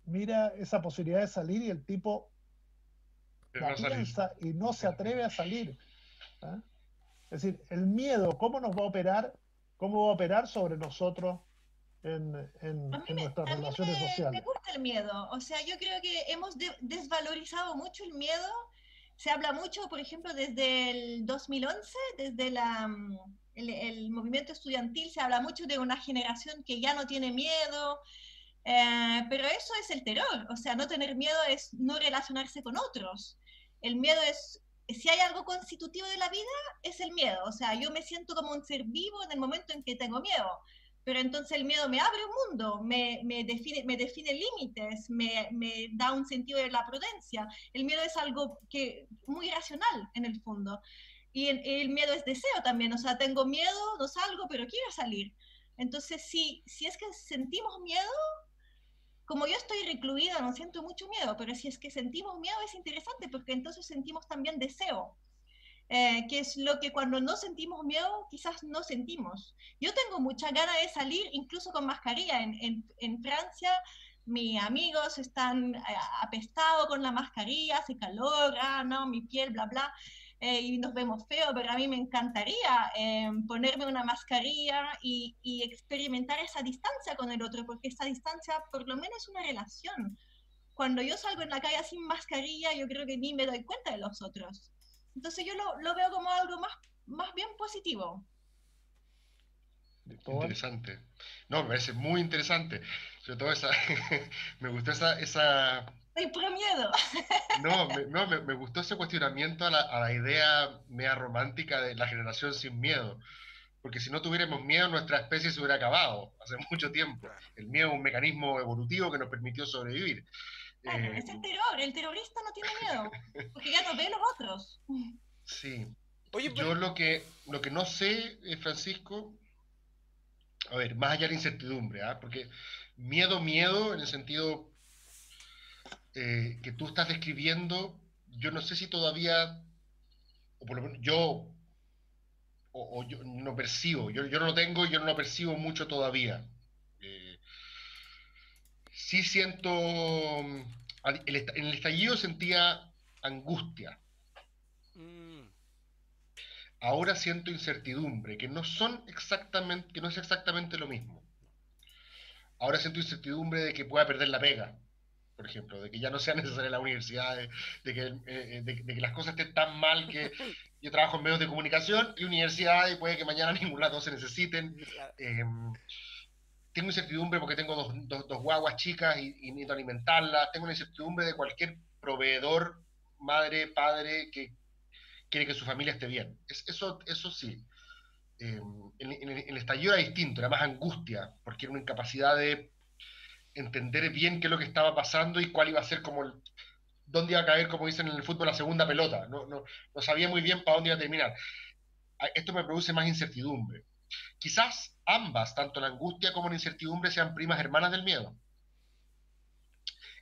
mira esa posibilidad de salir, y el tipo la piensa y no se atreve a salir. ¿Ah? Es decir, el miedo, ¿cómo nos va a operar? ¿Cómo va a operar sobre nosotros en nuestras relaciones sociales? Me gusta el miedo. O sea, yo creo que hemos desvalorizado mucho el miedo. Se habla mucho, por ejemplo, desde el 2011, desde el movimiento estudiantil, se habla mucho de una generación que ya no tiene miedo, pero eso es el terror. O sea, no tener miedo es no relacionarse con otros. El miedo es, si hay algo constitutivo de la vida, es el miedo. O sea, yo me siento como un ser vivo en el momento en que tengo miedo. pero entonces el miedo me abre un mundo, me define límites, me da un sentido de la prudencia. El miedo es algo muy racional en el fondo. Y el miedo es deseo también, o sea, tengo miedo, no salgo, pero quiero salir. Entonces, si es que sentimos miedo, como yo estoy recluida, no siento mucho miedo, pero si es que sentimos miedo es interesante porque entonces sentimos también deseo, que es lo que cuando no sentimos miedo quizás no sentimos. Yo tengo mucha ganas de salir incluso con mascarilla. En Francia mis amigos están apestados con la mascarilla, hace calor, no, mi piel, bla, bla. Y nos vemos feo, pero a mí me encantaría ponerme una mascarilla y experimentar esa distancia con el otro, porque esa distancia por lo menos es una relación. Cuando yo salgo en la calle sin mascarilla, yo creo que ni me doy cuenta de los otros. Entonces yo lo veo como algo más bien positivo. Interesante. No, me parece muy interesante. Sobre todo me gustó esa... Soy pro miedo. No, me gustó ese cuestionamiento a la idea media romántica de la generación sin miedo. Porque si no tuviéramos miedo, nuestra especie se hubiera acabado hace mucho tiempo. El miedo es un mecanismo evolutivo que nos permitió sobrevivir. Claro, es el terror. El terrorista no tiene miedo, porque ya no ve los otros. Sí. Oye, yo lo que no sé, Francisco, a ver, más allá de la incertidumbre, porque miedo en el sentido que tú estás describiendo, yo no sé si todavía, o por lo menos yo, o yo no percibo, yo no lo tengo y yo no lo percibo mucho todavía. Sí siento, en el estallido sentía angustia. Ahora siento incertidumbre, que no es exactamente lo mismo. Ahora siento incertidumbre de que pueda perder la pega, por ejemplo, de que ya no sea necesaria la universidad, de que las cosas estén tan mal que yo trabajo en medios de comunicación y universidad y puede que mañana ninguna de las dos se necesiten. Tengo incertidumbre porque tengo dos guaguas chicas y necesito alimentarlas. Tengo una incertidumbre de cualquier proveedor, madre, padre, que quiere que su familia esté bien. Eso sí. El estallido era distinto, era más angustia, porque era una incapacidad de entender bien qué es lo que estaba pasando y cuál iba a ser dónde iba a caer, como dicen en el fútbol, la segunda pelota. No sabía muy bien para dónde iba a terminar. Esto me produce más incertidumbre. Quizás ambas, tanto la angustia como la incertidumbre, sean primas hermanas del miedo.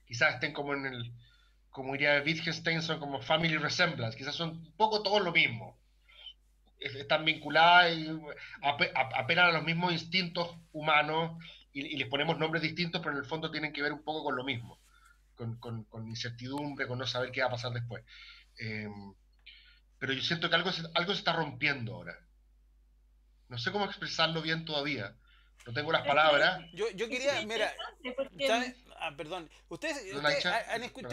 Quizás estén como diría Wittgenstein, son como family resemblance. Quizás son un poco todo lo mismo. Están vinculadas y apelan a los mismos instintos humanos y les ponemos nombres distintos, pero en el fondo tienen que ver un poco con lo mismo, con incertidumbre, con no saber qué va a pasar después. Pero yo siento que algo se está rompiendo ahora. No sé cómo expresarlo bien todavía. No tengo las palabras. Yo quería, mira, perdón. ¿Ustedes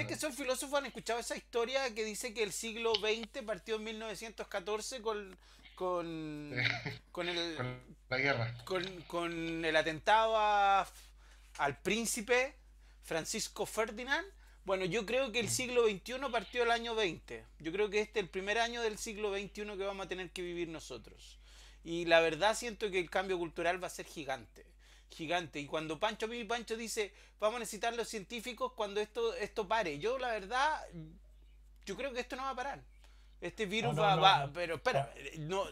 que son filósofos han escuchado esa historia que dice que el siglo XX partió en 1914 con la guerra, con el atentado al príncipe Francisco Ferdinand? Bueno, yo creo que el siglo XXI partió el año 20. Yo creo que este es el primer año del siglo XXI que vamos a tener que vivir nosotros. Y la verdad siento que el cambio cultural va a ser gigante. Y cuando Pancho dice, vamos a necesitar los científicos cuando esto pare. Yo la verdad, yo creo que esto no va a parar. Este virus pero espera, no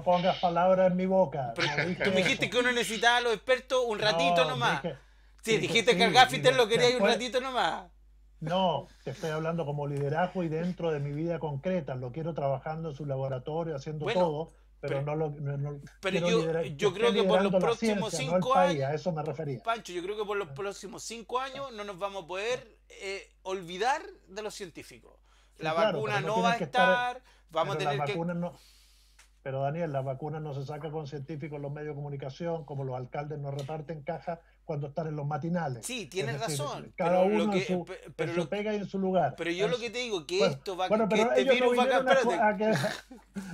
pongas palabras en mi boca. Tú me dijiste que uno necesitaba a los expertos un ratito nomás. Dijiste que el Gaffiter lo quería un ratito nomás. No, te estoy hablando como liderazgo y dentro de mi vida concreta. Lo quiero trabajando en su laboratorio, haciendo todo. Pero yo creo que por los próximos 5 años, a eso me refería. Pancho, yo creo que por los próximos 5 años no nos vamos a poder olvidar de los científicos. La vacuna no va a estar, vamos a tener que... Pero Daniel, la vacuna no se saca con científicos en los medios de comunicación, como los alcaldes no reparten cajas cuando están en los matinales. Sí, tienes razón. Cada uno en su pega y en su lugar. Pero yo lo que te digo, que esto va que este virus va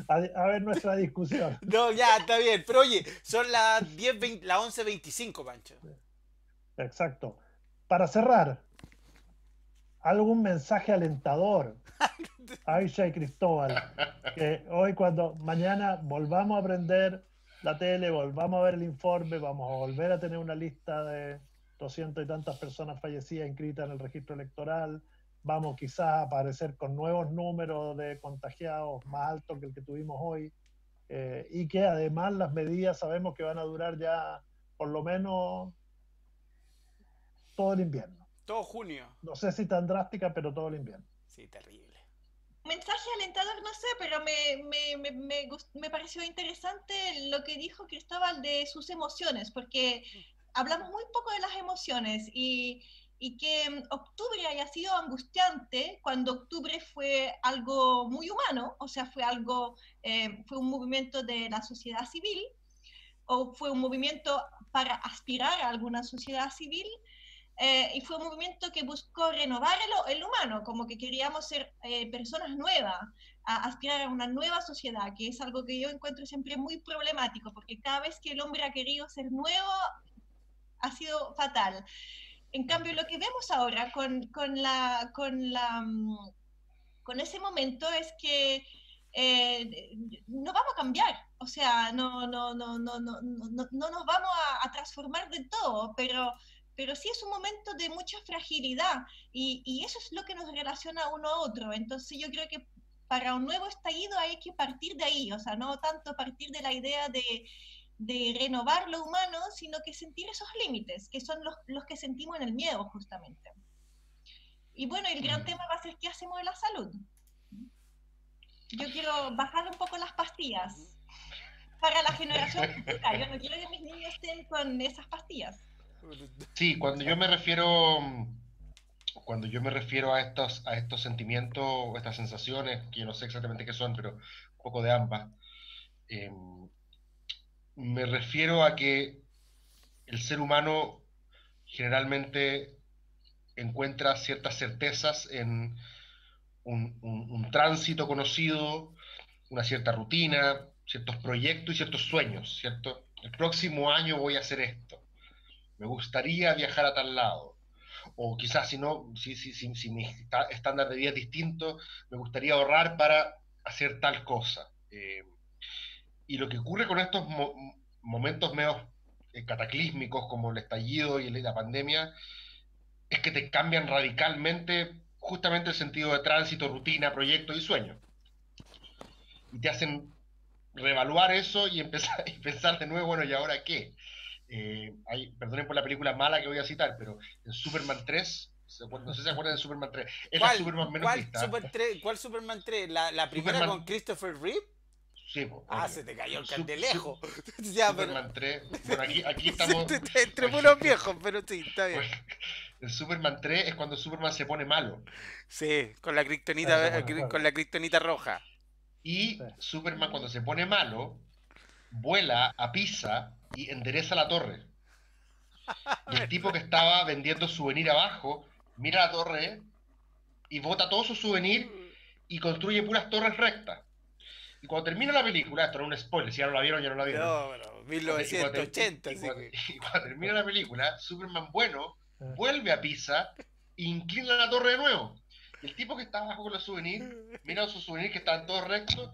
a ver nuestra discusión. No, ya, está bien. Pero oye, son las 11:25, Pancho. Exacto. Para cerrar, algún mensaje alentador Aisha y Cristóbal, que mañana volvamos a aprender la tele, volvamos a ver el informe, vamos a volver a tener una lista de 200 y tantas personas fallecidas inscritas en el registro electoral, vamos quizás a aparecer con nuevos números de contagiados más altos que el que tuvimos hoy, y que además las medidas sabemos que van a durar ya por lo menos todo el invierno. Todo junio. No sé si tan drástica, pero todo el invierno. Sí, terrible. Mensaje alentador, no sé, pero me pareció interesante lo que dijo Cristóbal de sus emociones, porque hablamos muy poco de las emociones y que octubre haya sido angustiante cuando octubre fue algo muy humano, o sea, fue un movimiento de la sociedad civil, o fue un movimiento para aspirar a alguna sociedad civil, y fue un movimiento que buscó renovar el humano, como que queríamos ser personas nuevas, aspirar a una nueva sociedad, que es algo que yo encuentro siempre muy problemático, porque cada vez que el hombre ha querido ser nuevo, ha sido fatal. En cambio, lo que vemos ahora con ese momento es que no vamos a cambiar, o sea, no nos vamos a transformar de todo, pero sí es un momento de mucha fragilidad y eso es lo que nos relaciona uno a otro. Entonces yo creo que para un nuevo estallido hay que partir de ahí, o sea, no tanto partir de la idea de renovar lo humano, sino que sentir esos límites, que son los que sentimos en el miedo justamente. Y bueno, el gran tema va a ser qué hacemos en la salud. Yo quiero bajar un poco las pastillas para la generación futura. Yo no quiero que mis niños estén con esas pastillas. Sí, cuando yo me refiero a estos sentimientos o estas sensaciones, que yo no sé exactamente qué son, pero un poco de ambas, me refiero a que el ser humano generalmente encuentra ciertas certezas en un tránsito conocido, una cierta rutina, ciertos proyectos y ciertos sueños, ¿cierto? El próximo año voy a hacer esto. Me gustaría viajar a tal lado. O quizás si mi estándar de vida es distinto, me gustaría ahorrar para hacer tal cosa. Y lo que ocurre con estos momentos medio cataclísmicos como el estallido y la pandemia es que te cambian radicalmente justamente el sentido de tránsito, rutina, proyecto y sueño. Y te hacen reevaluar eso y empezar y pensar de nuevo, bueno, ¿y ahora qué? Perdonen por la película mala que voy a citar, pero en Superman 3, no sé si se acuerdan de Superman 3, es la Superman menos vista. ¿Cuál Superman 3? ¿La primera Superman, con Christopher Reeve? Sí, se te cayó el candelejo. Superman 3, bueno, aquí estamos... Entre puros viejos, pero sí, está bien. Bueno, el Superman 3 es cuando Superman se pone malo. Sí, con la kriptonita roja. Y Superman cuando se pone malo, vuela a Pisa y endereza la torre. Y el tipo que estaba vendiendo souvenir abajo, mira la torre y bota todo su souvenir y construye puras torres rectas. Y cuando termina la película, esto no es un spoiler, si ya no la vieron, ya no la vieron. No, bueno, 1980. Y cuando termina la película, Superman bueno vuelve a Pisa e inclina la torre de nuevo. Y el tipo que está abajo con los souvenirs, mira sus souvenirs que están todos rectos,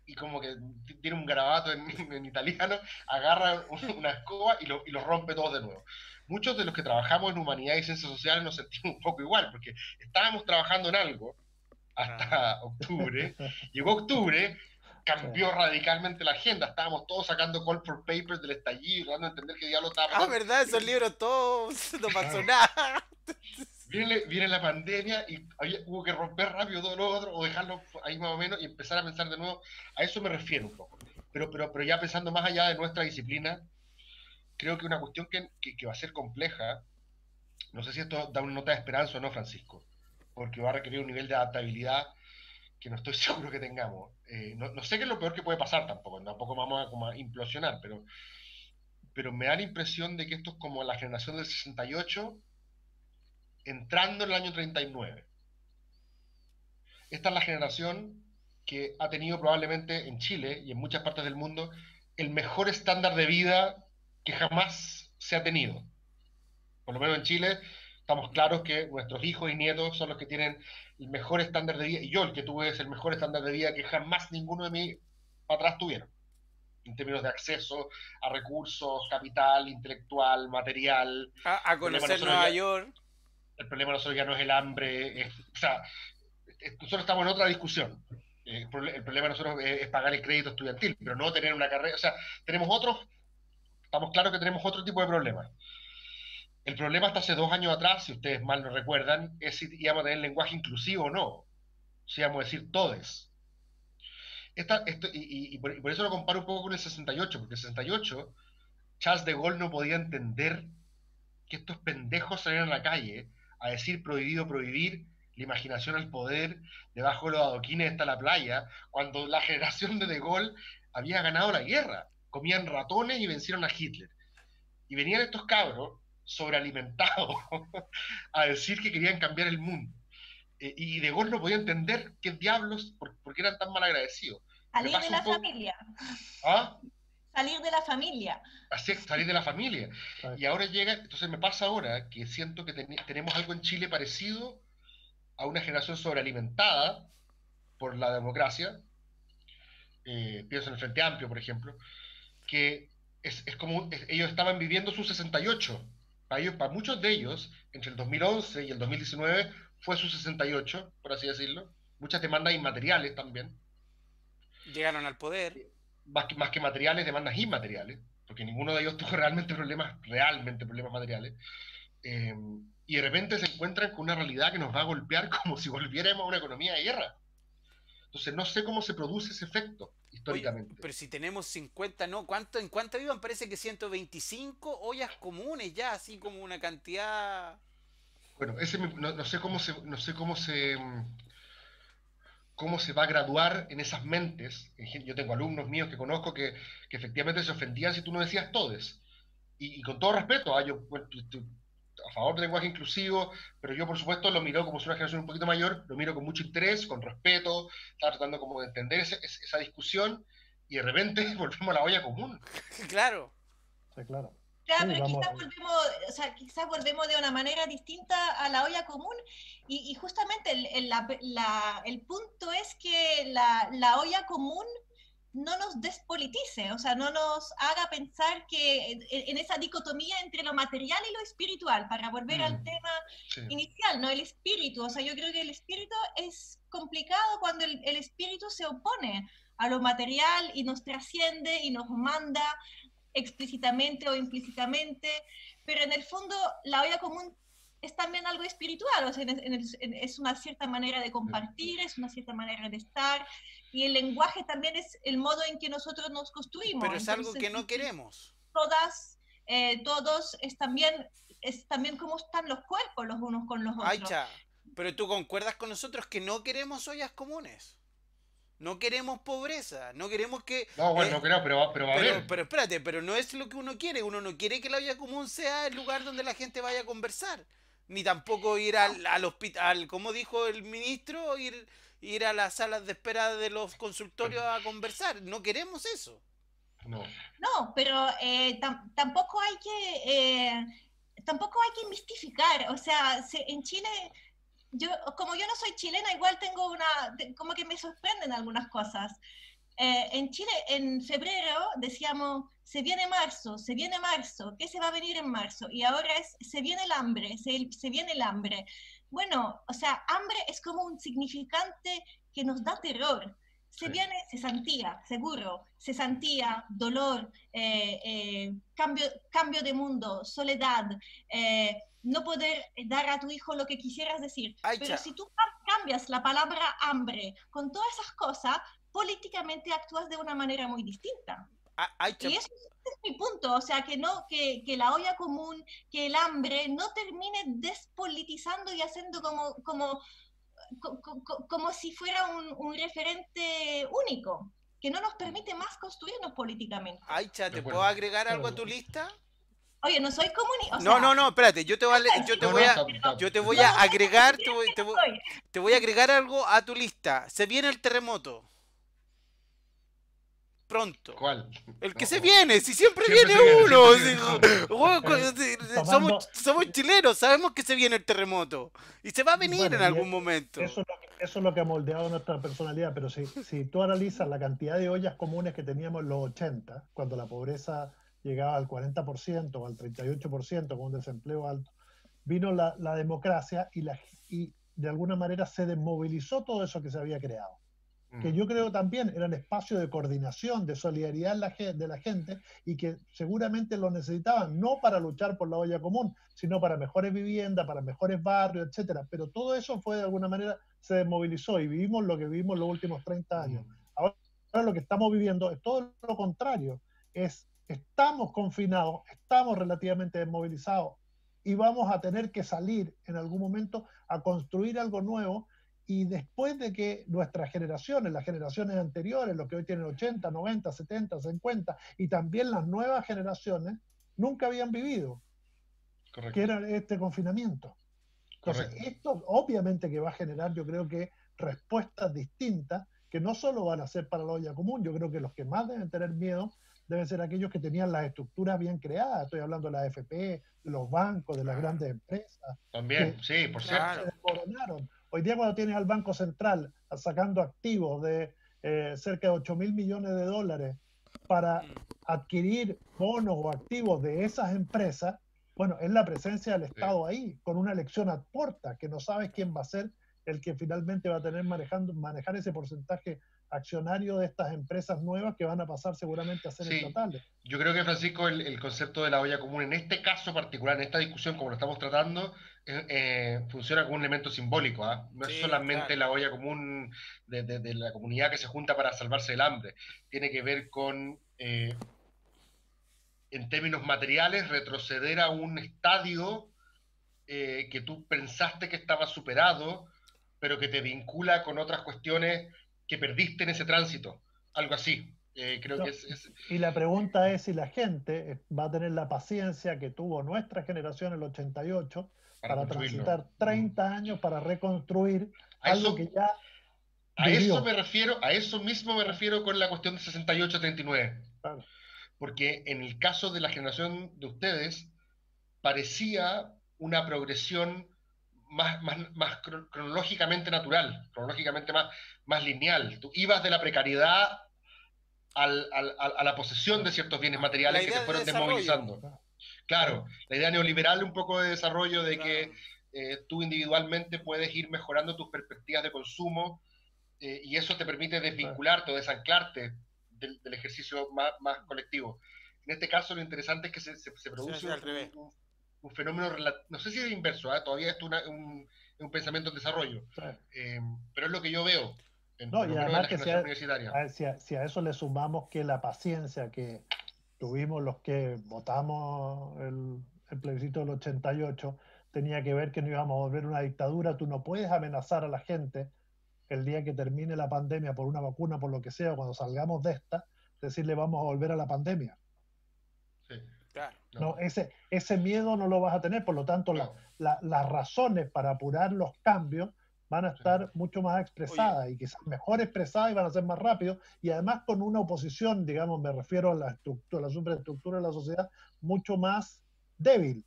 y como que tiene un garabato en italiano, agarra una escoba y lo rompe todo de nuevo. Muchos de los que trabajamos en humanidad y ciencias sociales nos sentimos un poco igual, porque estábamos trabajando en algo hasta octubre. Llegó octubre, cambió radicalmente la agenda. Estábamos todos sacando call for papers del estallido, dando a entender que diablo estaba pasando. ¿Verdad? Esos libros todos, no pasó nada. Viene la pandemia y hubo que romper rápido todo lo otro o dejarlo ahí más o menos y empezar a pensar de nuevo. A eso me refiero un poco. Pero ya pensando más allá de nuestra disciplina, creo que una cuestión que va a ser compleja, no sé si esto da una nota de esperanza o no, Francisco, porque va a requerir un nivel de adaptabilidad que no estoy seguro que tengamos. No sé qué es lo peor que puede pasar tampoco vamos a implosionar, pero me da la impresión de que esto es como la generación del 68 entrando en el año 39. Esta es la generación que ha tenido probablemente en Chile y en muchas partes del mundo el mejor estándar de vida que jamás se ha tenido. Por lo menos en Chile estamos claros que nuestros hijos y nietos son los que tienen el mejor estándar de vida, y yo el que tuve es el mejor estándar de vida que jamás ninguno de mis atrás tuvieron. en términos de acceso a recursos, capital, intelectual, material. A conocer Nueva York. El problema de nosotros ya no es el hambre, o sea, nosotros estamos en otra discusión. El problema de nosotros es pagar el crédito estudiantil, pero no tener una carrera, o sea, estamos claros que tenemos otro tipo de problemas. El problema hasta hace 2 años atrás, si ustedes mal no recuerdan, es si íbamos a tener lenguaje inclusivo o no. Si íbamos a decir todes. Y por eso lo comparo un poco con el 68, porque el 68, Charles de Gaulle no podía entender que estos pendejos salieran a la calle a decir prohibido prohibir, la imaginación al poder, debajo de los adoquines está la playa, cuando la generación de Gaulle había ganado la guerra. Comían ratones y vencieron a Hitler. Y venían estos cabros sobrealimentados a decir que querían cambiar el mundo. Y de Gaulle no podía entender qué diablos, por qué eran tan mal agradecidos. Salir de la familia. ¿Ah? Salir de la familia. Así es, salir de la familia. Y ahora llega, entonces me pasa ahora que siento que tenemos algo en Chile parecido a una generación sobrealimentada por la democracia. Pienso en el Frente Amplio, por ejemplo, que es como ellos estaban viviendo su 68. Para muchos de ellos, entre el 2011 y el 2019, fue su 68, por así decirlo. Muchas demandas inmateriales también. Llegaron al poder. Más que materiales, demandas inmateriales, porque ninguno de ellos tuvo realmente problemas materiales. Y de repente se encuentran con una realidad que nos va a golpear como si volviéramos a una economía de guerra. Entonces no sé cómo se produce ese efecto históricamente. Oye, pero si tenemos 50, ¿no? ¿En cuánto iban? Parece que 125 ollas comunes ya, así como una cantidad... Bueno, no sé cómo se va a graduar en esas mentes. Yo tengo alumnos míos que conozco que efectivamente se ofendían si tú no decías todes. Y con todo respeto, yo estoy a favor del lenguaje inclusivo, pero yo por supuesto lo miro como si una generación un poquito mayor, lo miro con mucho interés, con respeto, estaba tratando como de entender esa discusión, y de repente volvemos a la olla común. Claro. Sí, claro. Claro, Sí, pero quizás volvemos de una manera distinta a la olla común y justamente el punto es que la olla común no nos despolitice, o sea, no nos haga pensar que en esa dicotomía entre lo material y lo espiritual, para volver al tema inicial, ¿no? El espíritu, o sea, yo creo que el espíritu es complicado cuando el espíritu se opone a lo material y nos trasciende y nos manda explícitamente o implícitamente, pero en el fondo la olla común es también algo espiritual, o sea, es una cierta manera de compartir, es una cierta manera de estar, y el lenguaje también es el modo en que nosotros nos construimos. Pero es algo que no queremos. Todos es también cómo están los cuerpos los unos con los otros. Aicha, pero tú concuerdas con nosotros que no queremos ollas comunes. No queremos pobreza, no queremos que... No, bueno, no creo, pero va a haber. Pero espérate, pero no es lo que uno quiere. Uno no quiere que la olla común sea el lugar donde la gente vaya a conversar. Ni tampoco ir al hospital, como dijo el ministro, ir a las salas de espera de los consultorios a conversar. No queremos eso. No, pero tampoco hay que mistificar. O sea, en Chile... como yo no soy chilena, igual como que me sorprenden algunas cosas. En Chile, en febrero, decíamos, se viene marzo, ¿qué se va a venir en marzo? Y ahora se viene el hambre, se viene el hambre. Bueno, o sea, hambre es como un significante que nos da terror. Viene cesantía, seguro, cesantía, dolor, cambio de mundo, soledad, no poder dar a tu hijo lo que quisieras decir. Pero si tú cambias la palabra hambre con todas esas cosas, políticamente actúas de una manera muy distinta. Y eso es mi punto, o sea, que la olla común, que el hambre no termine despolitizando y haciendo como si fuera un referente único, que no nos permite más construirnos políticamente. Aicha, ¿te puedo agregar algo a tu lista? Oye, no soy comunista. No, espérate, yo te voy a agregar, te voy a agregar algo a tu lista. Se viene el terremoto. pronto. ¿Cuál? El que No, se viene, si siempre Siempre viene se viene, uno. siempre se Tomando- Somos chilenos, sabemos que se viene el terremoto. Y se va a venir Bueno, en y algún momento. eso es lo que ha moldeado nuestra personalidad, pero si tú analizas la cantidad de ollas comunes que teníamos en los 80, cuando la pobreza llegaba al 40% o al 38%, con un desempleo alto, vino la democracia y de alguna manera se desmovilizó todo eso que se había creado. Que yo creo también eran espacios de coordinación, de solidaridad de la gente y que seguramente lo necesitaban, no para luchar por la olla común, sino para mejores viviendas, para mejores barrios, etcétera. Pero todo eso fue de alguna manera, se desmovilizó y vivimos lo que vivimos los últimos 30 años. Ahora lo que estamos viviendo es todo lo contrario, estamos confinados, estamos relativamente desmovilizados y vamos a tener que salir en algún momento a construir algo nuevo. Y después de que nuestras generaciones, las generaciones anteriores, los que hoy tienen 80, 90, 70, 50, y también las nuevas generaciones, nunca habían vivido, Correcto. que era este confinamiento. Entonces, Correcto. esto obviamente que va a generar, yo creo que respuestas distintas, que no solo van a ser para la olla común, yo creo que los que más deben tener miedo deben ser aquellos que tenían las estructuras bien creadas. Estoy hablando de la AFP, de los bancos, de las grandes empresas. También, que sí, por cierto. Claro. se desmoronaron. Hoy día cuando tienes al Banco Central sacando activos de cerca de 8.000 millones de dólares para adquirir bonos o activos de esas empresas, bueno, es la presencia del Estado ahí, con una elección a puerta, que no sabes quién va a ser el que finalmente va a tener manejar ese porcentaje accionario de estas empresas nuevas que van a pasar seguramente a ser estatales. Yo creo que, Francisco, el concepto de la olla común, en este caso particular, en esta discusión, como lo estamos tratando, funciona como un elemento simbólico. No es solamente la olla común de la comunidad que se junta para salvarse del hambre. Tiene que ver con, en términos materiales, retroceder a un estadio que tú pensaste que estaba superado, pero que te vincula con otras cuestiones que perdiste en ese tránsito. Algo así. Creo que Y la pregunta es si la gente va a tener la paciencia que tuvo nuestra generación en el 88 para transitar 30 años para reconstruir algo que ya vivió. A eso mismo me refiero con la cuestión de 68-39. Claro. Porque en el caso de la generación de ustedes, parecía una progresión más cronológicamente natural, cronológicamente más lineal. Tú ibas de la precariedad a la posesión de ciertos bienes materiales que te fueron desmovilizando. Claro, la idea neoliberal un poco de desarrollo de que tú individualmente puedes ir mejorando tus perspectivas de consumo y eso te permite desvincularte o desanclarte del ejercicio más colectivo. En este caso lo interesante es que se produce un fenómeno, no sé si es inverso, todavía esto es un pensamiento en desarrollo, pero es lo que yo veo. No, y además que si a eso le sumamos que la paciencia que tuvimos los que votamos el plebiscito del 88 tenía que ver que no íbamos a volver una dictadura. Tú no puedes amenazar a la gente el día que termine la pandemia por una vacuna, por lo que sea, cuando salgamos de esta, decirle vamos a volver a la pandemia. Sí, claro. No, ese miedo no lo vas a tener, por lo tanto las razones para apurar los cambios van a estar mucho más expresadas y quizás mejor expresadas y van a ser más rápidos y además con una oposición, digamos, me refiero a la superestructura de la sociedad, mucho más débil.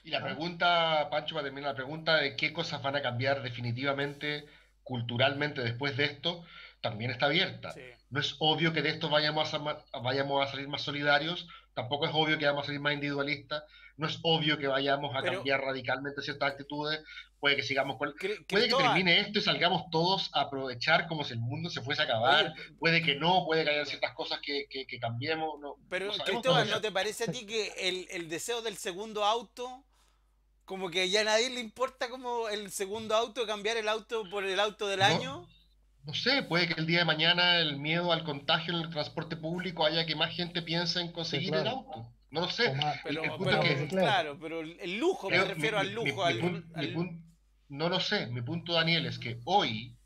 Y la pregunta, Pancho, para terminar, la pregunta de qué cosas van a cambiar definitivamente, culturalmente después de esto, también está abierta. Sí. No es obvio que de esto vayamos a salir más solidarios, tampoco es obvio que vamos a salir más individualistas, no es obvio que vayamos a cambiar radicalmente ciertas actitudes, puede que sigamos con... Puede que termine esto y salgamos todos a aprovechar como si el mundo se fuese a acabar, puede que no, puede que haya ciertas cosas que cambiemos. No, pero Cristóbal, ¿no te parece a ti que el deseo del segundo auto, como que ya a nadie le importa como el segundo auto, cambiar el auto por el auto del año? No sé, puede que el día de mañana el miedo al contagio en el transporte público haya que más gente piense en conseguir el auto. No lo sé. Claro, pero el lujo, me refiero al lujo. No lo sé. Mi punto, Daniel, es que hoy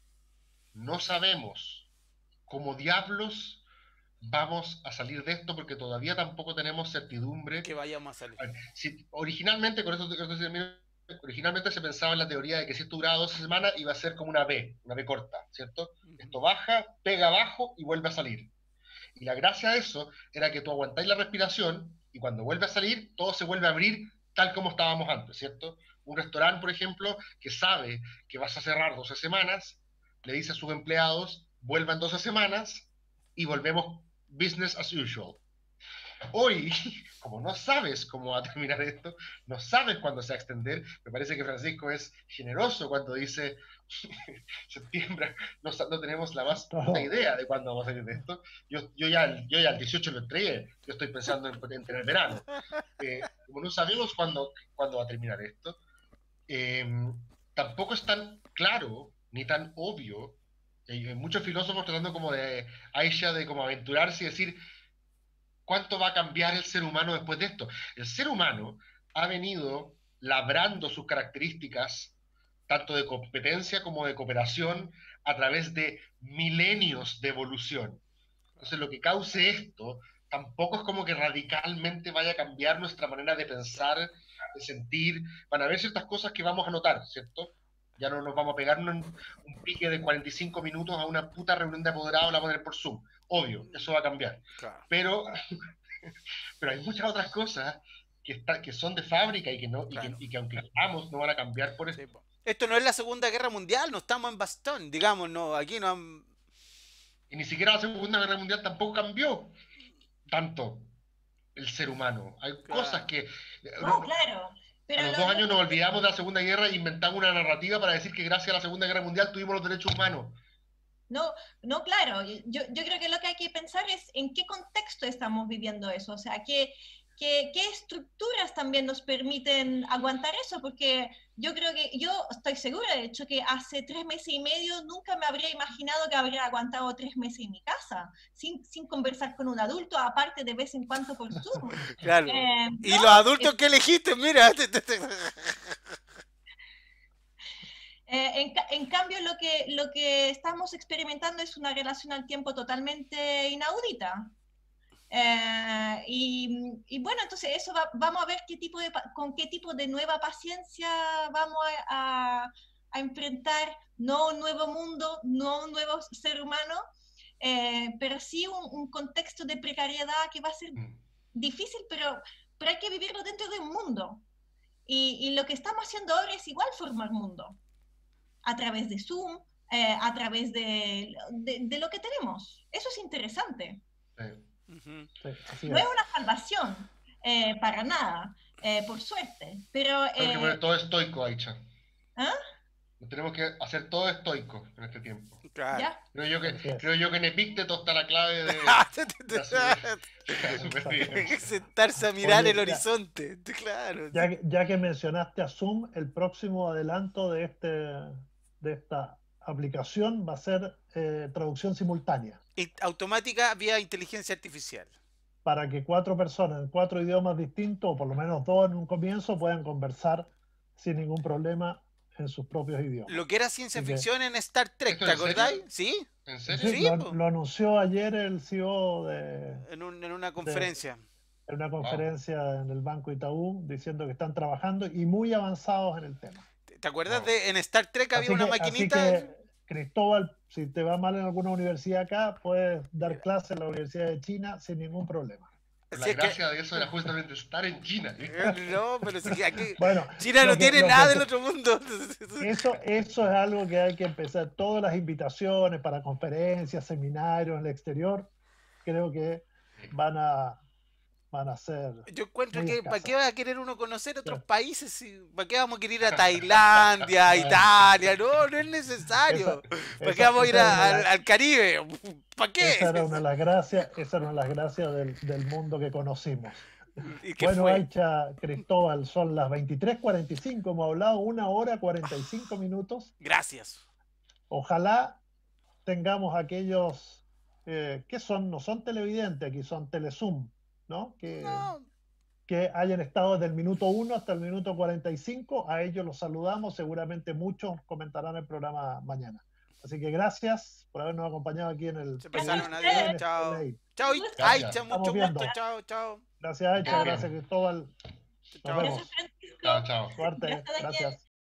no sabemos cómo diablos vamos a salir de esto porque todavía tampoco tenemos certidumbre. Que vayamos a salir. Originalmente, originalmente se pensaba en la teoría de que si esto duraba 12 semanas iba a ser como una B corta, ¿cierto? Esto baja, pega abajo y vuelve a salir. Y la gracia de eso era que tú aguantáis la respiración y cuando vuelve a salir, todo se vuelve a abrir tal como estábamos antes, ¿cierto? Un restaurante, por ejemplo, que sabe que vas a cerrar 12 semanas, le dice a sus empleados, vuelvan 12 semanas y volvemos business as usual. Hoy, como no sabes cómo va a terminar esto, no sabes cuándo se va a extender, me parece que Francisco es generoso cuando dice septiembre, no tenemos la más puta idea de cuándo vamos a salir de esto. Yo ya el 18 lo entregué, yo estoy pensando en tener verano. Como no sabemos cuándo va a terminar esto, tampoco es tan claro ni tan obvio. Hay muchos filósofos tratando como de Aisha, de como aventurarse y decir ¿cuánto va a cambiar el ser humano después de esto? El ser humano ha venido labrando sus características, tanto de competencia como de cooperación, a través de milenios de evolución. Entonces, lo que cause esto tampoco es como que radicalmente vaya a cambiar nuestra manera de pensar, de sentir. Van a haber ciertas cosas que vamos a notar, ¿cierto? Ya no nos vamos a pegar un pique de 45 minutos a una puta reunión de apoderados, la vamos a poner por Zoom. Obvio, eso va a cambiar. Claro. Pero hay muchas otras cosas que son de fábrica y que, no, Claro. y que aunque queramos no van a cambiar por Sí, esto. po. Esto no es la Segunda Guerra Mundial, no estamos en bastón, digamos, no, aquí no han... Y ni siquiera la Segunda Guerra Mundial tampoco cambió tanto el ser humano. Hay cosas que... No, claro. Pero a los 2 años nos olvidamos de la Segunda Guerra e inventamos una narrativa para decir que gracias a la Segunda Guerra Mundial tuvimos los derechos humanos. No, claro. Yo creo que lo que hay que pensar es en qué contexto estamos viviendo eso. O sea, qué estructuras también nos permiten aguantar eso, porque yo creo que, yo estoy segura, de hecho, que hace 3 meses y medio nunca me habría imaginado que habría aguantado 3 meses en mi casa, sin conversar con un adulto, aparte de vez en cuando por Zoom. Claro. ¿Y no, los adultos que elegiste? Mira. En cambio, lo que estamos experimentando es una relación al tiempo totalmente inaudita. Y bueno, entonces eso vamos a ver con qué tipo de nueva paciencia vamos a enfrentar, no un nuevo mundo, no un nuevo ser humano, pero sí un contexto de precariedad que va a ser difícil, pero hay que vivirlo dentro de un mundo. Y lo que estamos haciendo ahora es igual formar mundo, a través de Zoom, a través de lo que tenemos. Eso es interesante. Sí, no es una salvación, para nada, por suerte, pero... Tenemos que poner todo estoico, Aicha. ¿Ah? Tenemos que hacer todo estoico en este tiempo. Claro. ¿Ya? Creo yo que en Epicteto está la clave de la supervivencia. Sentarse a mirar Oye, el horizonte. Claro. Ya que mencionaste a Zoom, el próximo adelanto de esta aplicación va a ser traducción simultánea. Automática vía inteligencia artificial. Para que 4 personas en 4 idiomas distintos, o por lo menos 2 en un comienzo, puedan conversar sin ningún problema en sus propios idiomas. Lo que era ciencia ficción en Star Trek, ¿te en acordáis? serio? ¿Sí? ¿En serio? Sí, lo anunció ayer el CEO en una conferencia. En una conferencia en el Banco Itaú, diciendo que están trabajando y muy avanzados en el tema. ¿Te acuerdas de en Star Trek había una maquinita? Así que, Cristóbal, si te va mal en alguna universidad acá, puedes dar clase en la Universidad de China sin ningún problema. La gracia de eso era justamente estar en China. No, pero si aquí bueno, China no tiene nada del otro mundo. Eso es algo que hay que empezar. Todas las invitaciones para conferencias, seminarios en el exterior, creo que van a ser... Yo encuentro que ¿para qué va a querer uno conocer otros países? ¿Para qué vamos a querer ir a Tailandia, a Italia? No es necesario. ¿Para qué vamos a ir al Caribe? ¿Para qué? Esa era una de las gracias del mundo que conocimos. Bueno, fue? Aicha, Cristóbal, son las 23:45, hemos hablado 1 hora 45 minutos. Gracias. Ojalá tengamos aquellos que no son televidentes, aquí son telezoom, ¿no? Que hayan estado desde el minuto 1 hasta el minuto 45, a ellos los saludamos, seguramente muchos comentarán el programa mañana. Así que gracias por habernos acompañado aquí en el... Se pasaron, adiós, chao. Chao, Aicha, mucho gusto, chao. Gracias, Aicha, gracias, Cristóbal. Nos vemos. Chao. Suerte, gracias.